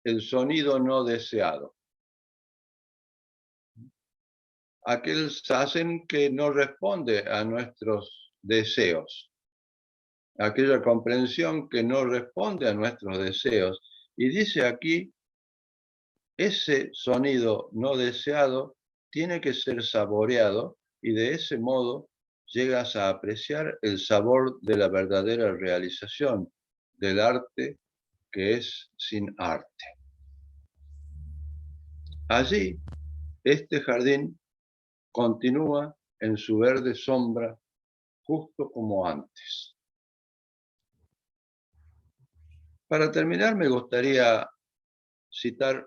el sonido no deseado. Aquel sazen que no responde a nuestros deseos. Aquella comprensión que no responde a nuestros deseos. Y dice aquí, ese sonido no deseado tiene que ser saboreado y de ese modo llegas a apreciar el sabor de la verdadera realización del arte que es sin arte. Allí, este jardín continúa en su verde sombra justo como antes. Para terminar, me gustaría citar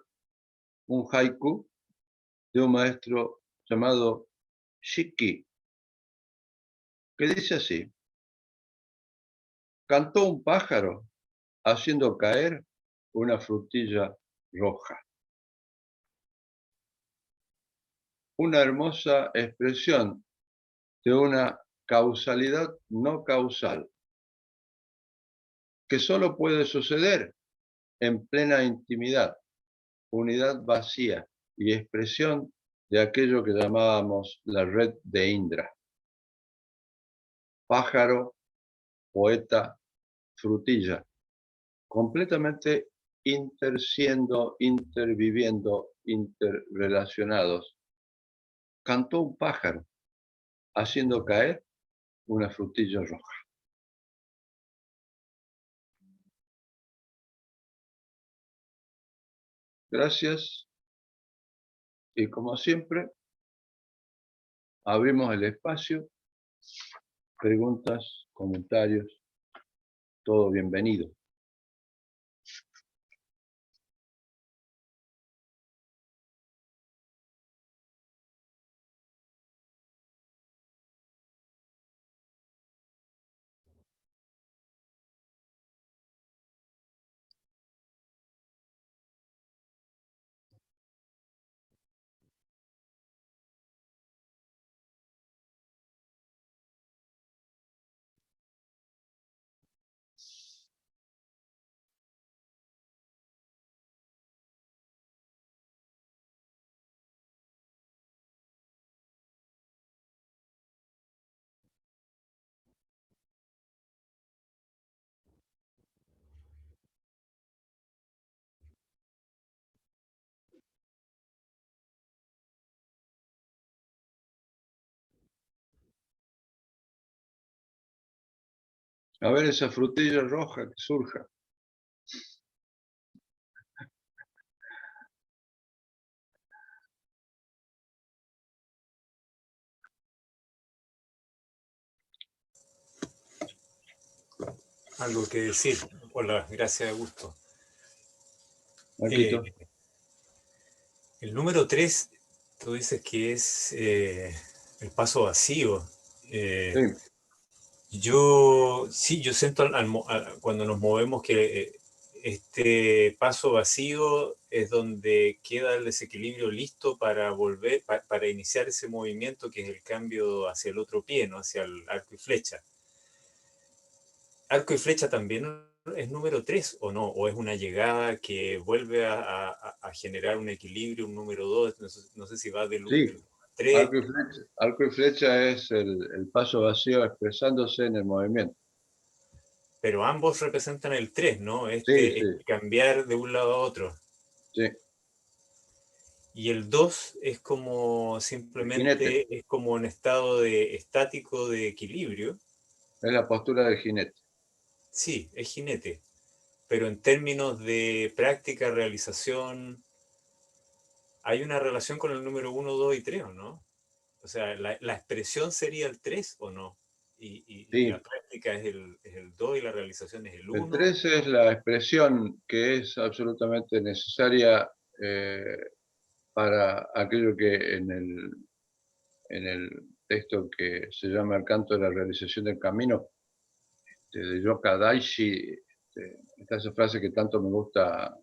un haiku de un maestro llamado Shiki, que dice así: cantó un pájaro haciendo caer una frutilla roja. Una hermosa expresión de una causalidad no causal, que solo puede suceder en plena intimidad, unidad vacía y expresión de aquello que llamábamos la red de Indra. Pájaro, poeta, frutilla, completamente interviviendo, interrelacionados. Cantó un pájaro haciendo caer una frutilla roja. Gracias, y como siempre, abrimos el espacio, preguntas, comentarios, todo bienvenido. A ver esa frutilla roja que surja. Algo que decir. Hola, gracias, Augusto. Marquito. El número 3, tú dices que es el paso vacío. Sí, Yo siento cuando nos movemos que este paso vacío es donde queda el desequilibrio listo para volver, para iniciar ese movimiento que es el cambio hacia el otro pie, ¿no? Hacia el arco y flecha. ¿Arco y flecha también es número 3 o no? ¿O es una llegada que vuelve a generar un equilibrio, un número 2? No sé si va del sí. 3, Arco y flecha es el paso vacío expresándose en el movimiento. pero ambos representan el 3, ¿no? Sí, Este sí, cambiar de un lado a otro. sí. Y el 2 es como El jinete, simplemente, es como un estado de estático de equilibrio. es la postura del jinete. Sí, es jinete. Pero en términos de práctica, realización, hay una relación con el número 1, 2 y 3, ¿o no? O sea, la expresión sería el 3 o no. Y la Sí, práctica es el 2 y la realización es el el 1. 3 es la expresión que es absolutamente necesaria para aquello que en el texto que se llama El canto de la realización del camino, de Yoka Daishi, está esa frase que tanto me gusta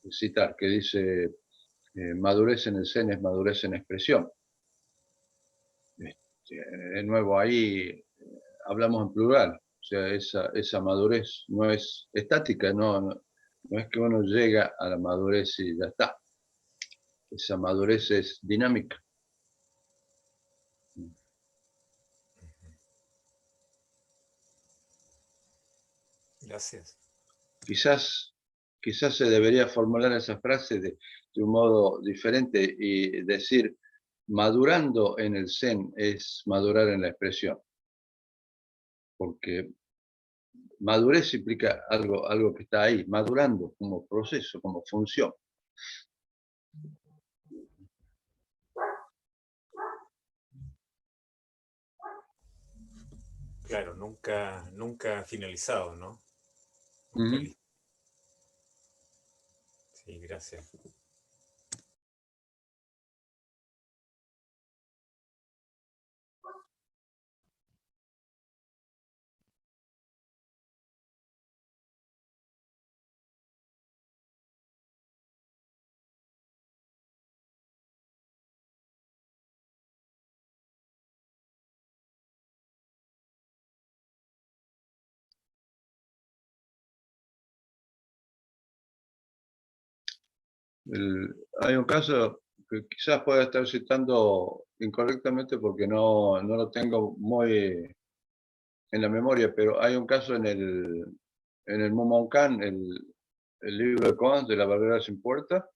citar, que dice, madurez en el zen es madurez en expresión. De nuevo, ahí hablamos en plural, o sea, esa madurez no es estática, no es que uno llega a la madurez y ya está. Esa madurez es dinámica. Gracias. Quizás, quizás se debería formular esa frase de un modo diferente y decir, madurando en el zen es madurar en la expresión, porque madurez implica algo que está ahí, madurando como proceso, como función. Claro, nunca finalizado, ¿no? Nunca Ujú. listo. Sí, gracias. Hay un caso que quizás pueda estar citando incorrectamente porque no lo tengo muy en la memoria, pero hay un caso en el Momoncan, el libro de Coans de la Barrera sin Puerta,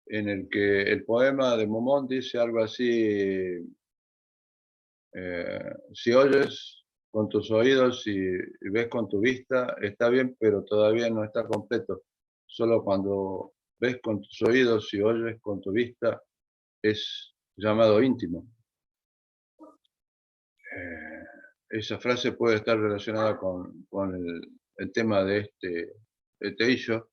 en el que el poema de Momón dice algo así, si oyes con tus oídos y ves con tu vista, está bien, pero todavía no está completo. Solo cuando ves con tus oídos y oyes con tu vista es llamado íntimo. Esa frase puede estar relacionada con el tema de este Teillo.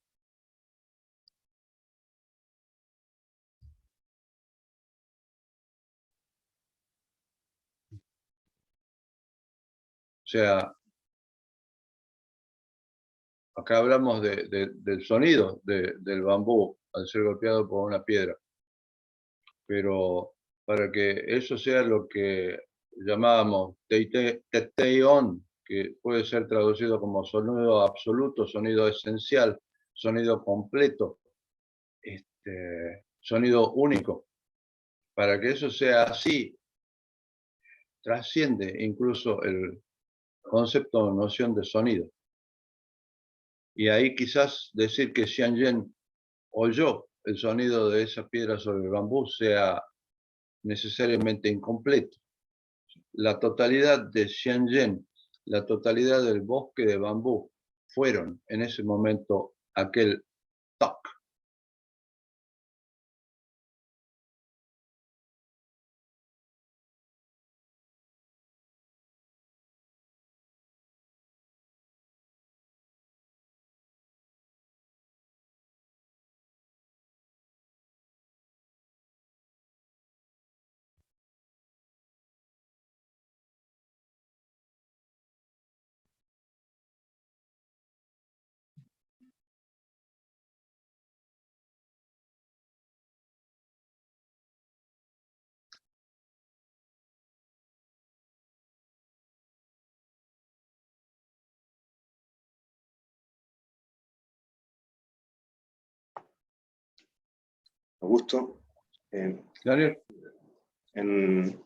O sea, acá hablamos del sonido del bambú al ser golpeado por una piedra, pero para que eso sea lo que llamábamos teteion, que puede ser traducido como sonido absoluto, sonido esencial, sonido completo, sonido único. Para que eso sea así, trasciende incluso el concepto o noción de sonido. Y ahí quizás decir que Xiangen oyó el sonido de esa piedra sobre el bambú sea necesariamente incompleto. La totalidad de Xiangen, la totalidad del bosque de bambú, fueron en ese momento aquel toc. Augusto, Daniel,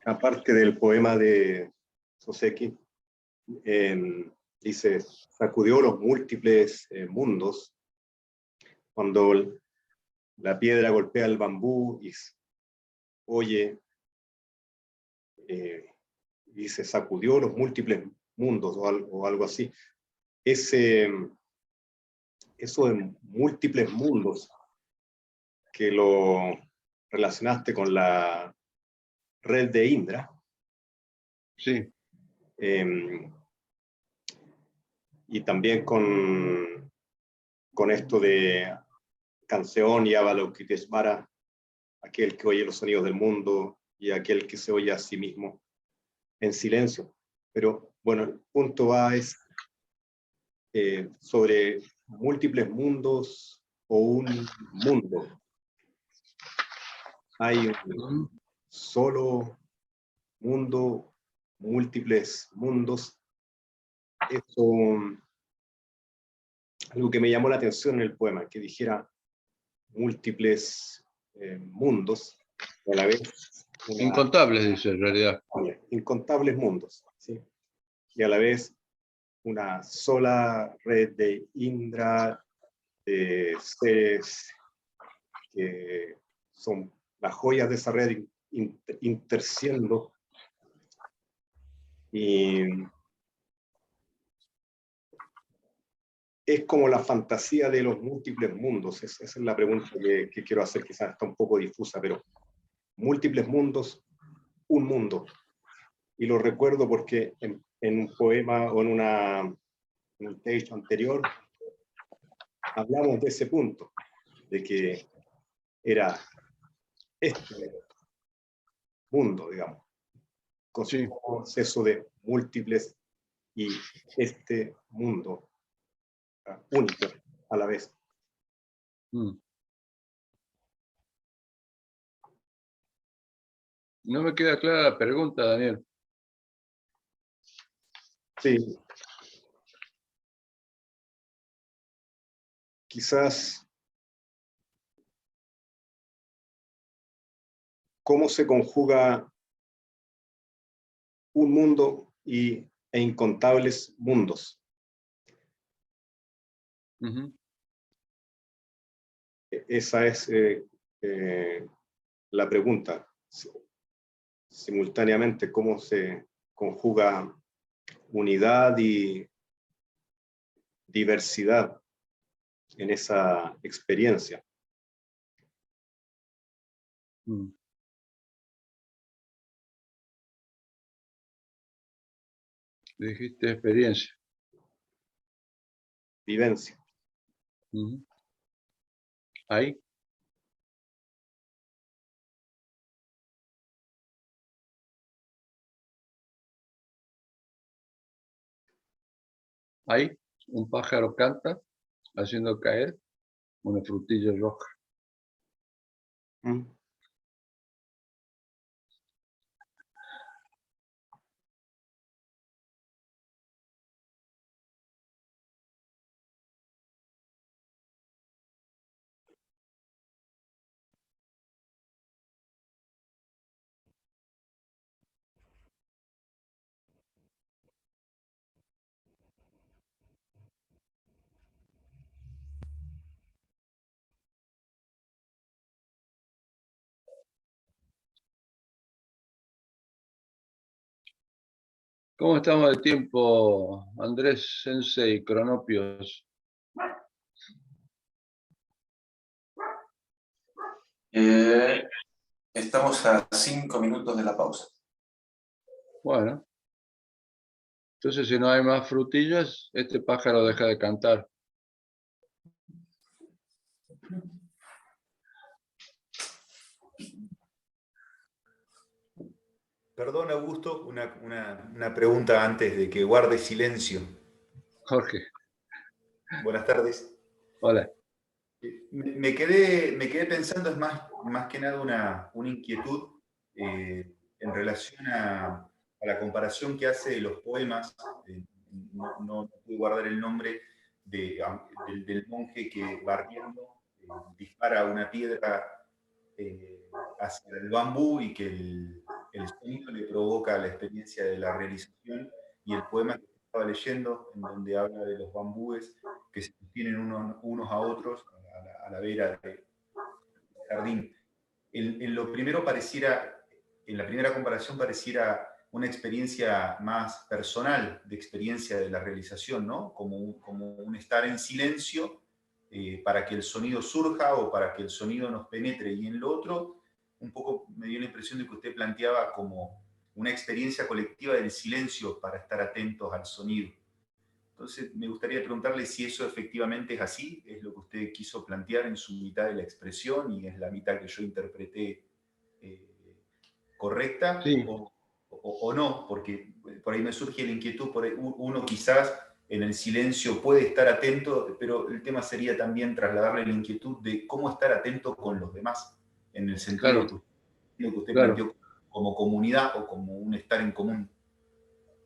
aparte del poema de Soseki, dice, sacudió los múltiples mundos, cuando la piedra golpea el bambú y oye, dice, sacudió los múltiples mundos o algo así. Eso de múltiples mundos que lo relacionaste con la red de Indra, sí. Y también con esto de Canción y Avalokitesvara, aquel que oye los sonidos del mundo y aquel que se oye a sí mismo en silencio. Pero bueno, el punto va es sobre múltiples mundos o un mundo. Hay un solo mundo, múltiples mundos. Eso, algo que me llamó la atención en el poema, que dijera múltiples mundos, y a la vez Incontables, dice en realidad. incontables mundos, ¿sí? Y a la vez una sola red de Indra, de seres que son las joyas de esa red interciendo. Y es como la fantasía de los múltiples mundos. Esa es la pregunta que quiero hacer, quizás está un poco difusa, pero múltiples mundos, un mundo. Y lo recuerdo porque en un poema o en un texto anterior hablamos de ese punto, de que era este mundo, digamos, con Sí. su proceso de múltiples y este mundo único a la vez. Mm. No me queda clara la pregunta, Daniel. Sí. Quizás, ¿cómo se conjuga un mundo e incontables mundos? Ujú. Esa es la pregunta. Simultáneamente, ¿cómo se conjuga unidad y diversidad en esa experiencia? Mm. Dijiste experiencia. Vivencia. Ujú. Ahí. Ahí. Un pájaro canta haciendo caer una frutilla roja. ¿Mm? ¿Cómo estamos de tiempo, Andrés Sensei Cronopios? Estamos a 5 minutos de la pausa. Bueno, entonces si no hay más frutillas, este pájaro deja de cantar. Perdón, Augusto, una pregunta antes de que guarde silencio. Jorge, Buenas tardes. hola. Me quedé pensando, es más que nada una inquietud en relación a la comparación que hace de los poemas. No pude guardar el nombre del monje que barriendo dispara una piedra hacia el bambú y que el sonido le provoca la experiencia de la realización, y el poema que estaba leyendo, en donde habla de los bambúes que se sostienen unos a otros a la vera del jardín. En lo primero pareciera, en la primera comparación pareciera una experiencia más personal, de experiencia de la realización, ¿no? Como un estar en silencio para que el sonido surja o para que el sonido nos penetre. Y en lo otro, un poco me dio la impresión de que usted planteaba como una experiencia colectiva del silencio para estar atentos al sonido. Entonces, me gustaría preguntarle si eso efectivamente es así, es lo que usted quiso plantear en su mitad de la expresión y es la mitad que yo interpreté correcta, Sí, o no, porque por ahí me surge la inquietud, uno quizás en el silencio puede estar atento, pero el tema sería también trasladarle la inquietud de cómo estar atento con los demás, en el sentido claro, que usted claro. planteó como comunidad o como un estar en común.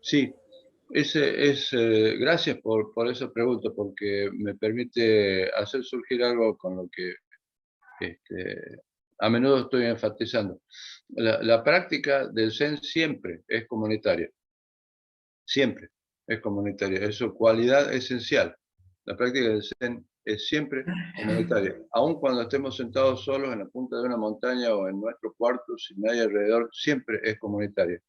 Sí, gracias por esa pregunta, porque me permite hacer surgir algo con lo que a menudo estoy enfatizando. La práctica del Zen siempre es comunitaria, siempre es comunitaria, es su cualidad esencial. La práctica del Zen es siempre comunitaria, aun cuando estemos sentados solos en la punta de una montaña o en nuestro cuarto, sin nadie alrededor, siempre es comunitaria.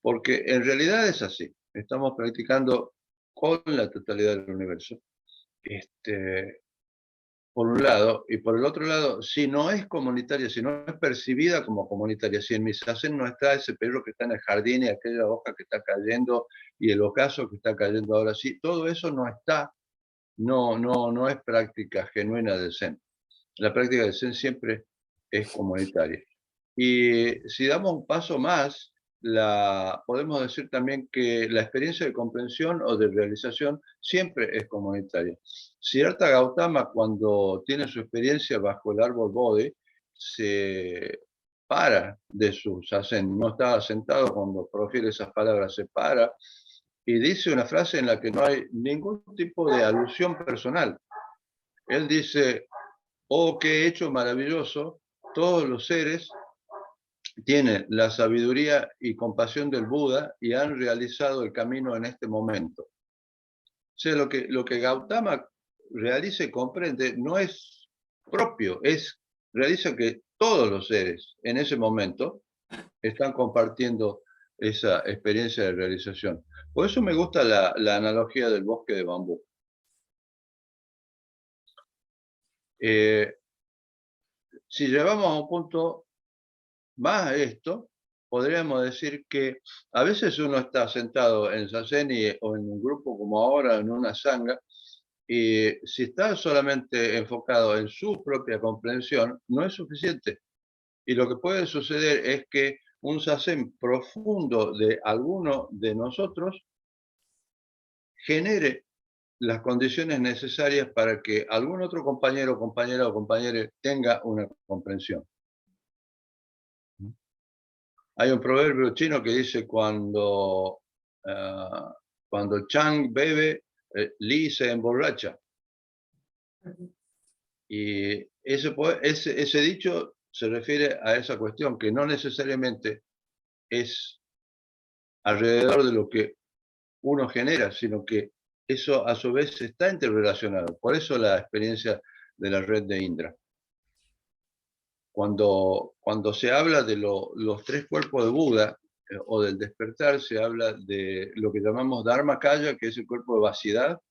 Porque en realidad es así, estamos practicando con la totalidad del universo. por un lado, y por el otro lado, si no es comunitaria, si no es percibida como comunitaria, si en mi Zazen no está ese perro que está en el jardín y aquella hoja que está cayendo y el ocaso que está cayendo ahora sí, todo eso no está, no es práctica genuina del Zen. La práctica del Zen siempre es comunitaria. Y si damos un paso más, podemos decir también que la experiencia de comprensión o de realización siempre es comunitaria. Siddhartha Gautama, cuando tiene su experiencia bajo el árbol Bodhi, se para de su zazen, no estaba sentado cuando profiere esas palabras, se para y dice una frase en la que no hay ningún tipo de alusión personal. Él dice: oh, qué hecho maravilloso, todos los seres tienen la sabiduría y compasión del Buda y han realizado el camino en este momento. O sea, lo que Gautama realiza y comprende no es propio, realiza que todos los seres en ese momento están compartiendo esa experiencia de realización. Por eso me gusta la analogía del bosque de bambú. Si llevamos a un punto más a esto, podríamos decir que a veces uno está sentado en Zazen o en un grupo como ahora, en una sangha, y si está solamente enfocado en su propia comprensión, no es suficiente. Y lo que puede suceder es que un Zazen profundo de alguno de nosotros genere las condiciones necesarias para que algún otro compañero, compañera o compañero tenga una comprensión. Hay un proverbio chino que dice cuando Chang bebe, Li se emborracha. Y ese dicho se refiere a esa cuestión, que no necesariamente es alrededor de lo que uno genera, sino que eso a su vez está interrelacionado. Por eso la experiencia de la red de Indra. Cuando se habla de los tres cuerpos de Buda, o del despertar, se habla de lo que llamamos Dharmakaya, que es el cuerpo de vaciedad.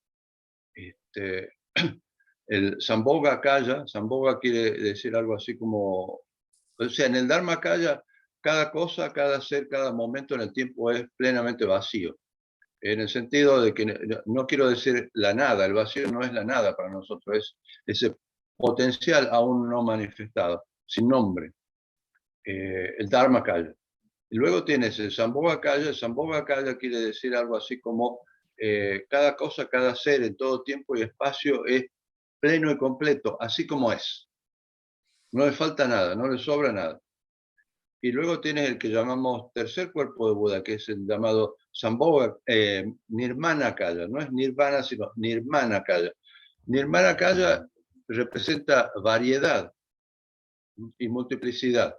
El Sambhogakaya, Sambhoga quiere decir algo así como, o sea, en el Dharmakaya, cada cosa, cada ser, cada momento en el tiempo es plenamente vacío. En el sentido de que no quiero decir la nada, el vacío no es la nada para nosotros, es ese potencial aún no manifestado, sin nombre, el Dharmakaya. Y luego tienes el Sambhogakaya. El Sambhogakaya quiere decir algo así como cada cosa, cada ser en todo tiempo y espacio es pleno y completo, así como es. No le falta nada, no le sobra nada. Y luego tienes el que llamamos tercer cuerpo de Buda, que es el llamado Nirmanakaya. No es Nirvana, sino Nirmanakaya. Nirmanakaya representa variedad y multiplicidad.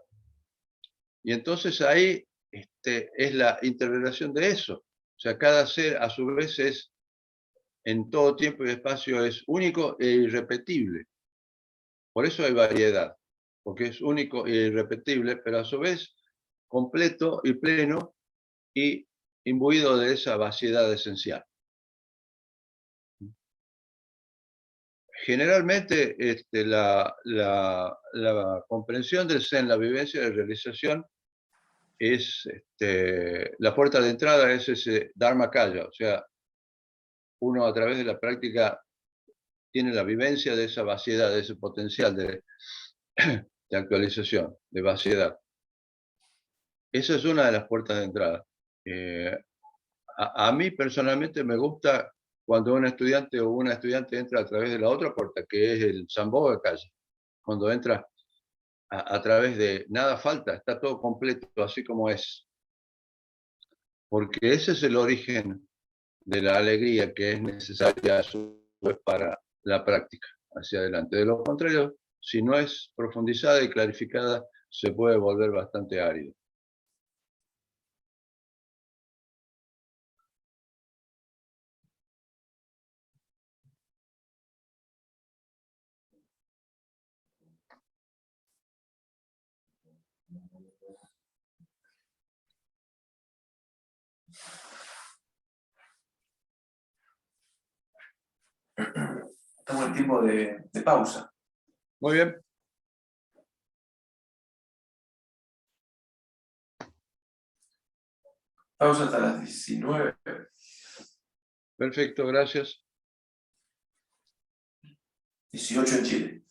Y entonces ahí es la interrelación de eso. O sea, cada ser a su vez es, en todo tiempo y espacio, es único e irrepetible. Por eso hay variedad, porque es único e irrepetible, pero a su vez completo y pleno y imbuido de esa vaciedad esencial. Generalmente la comprensión del Zen, la vivencia de realización, es la puerta de entrada es ese Dharmakaya, o sea, uno a través de la práctica tiene la vivencia de esa vaciedad, de ese potencial de actualización, de vaciedad. Esa es una de las puertas de entrada. A mí personalmente me gusta cuando un estudiante o una estudiante entra a través de la otra puerta, que es el Sambhogakaya. Cuando entra a través de nada falta, está todo completo, así como es. Porque ese es el origen de la alegría que es necesaria a su vez para la práctica hacia adelante. De lo contrario, si no es profundizada y clarificada, se puede volver bastante árido. Estamos en tiempo de pausa. Muy bien. Pausa hasta las 19. Perfecto, gracias. 18 en Chile.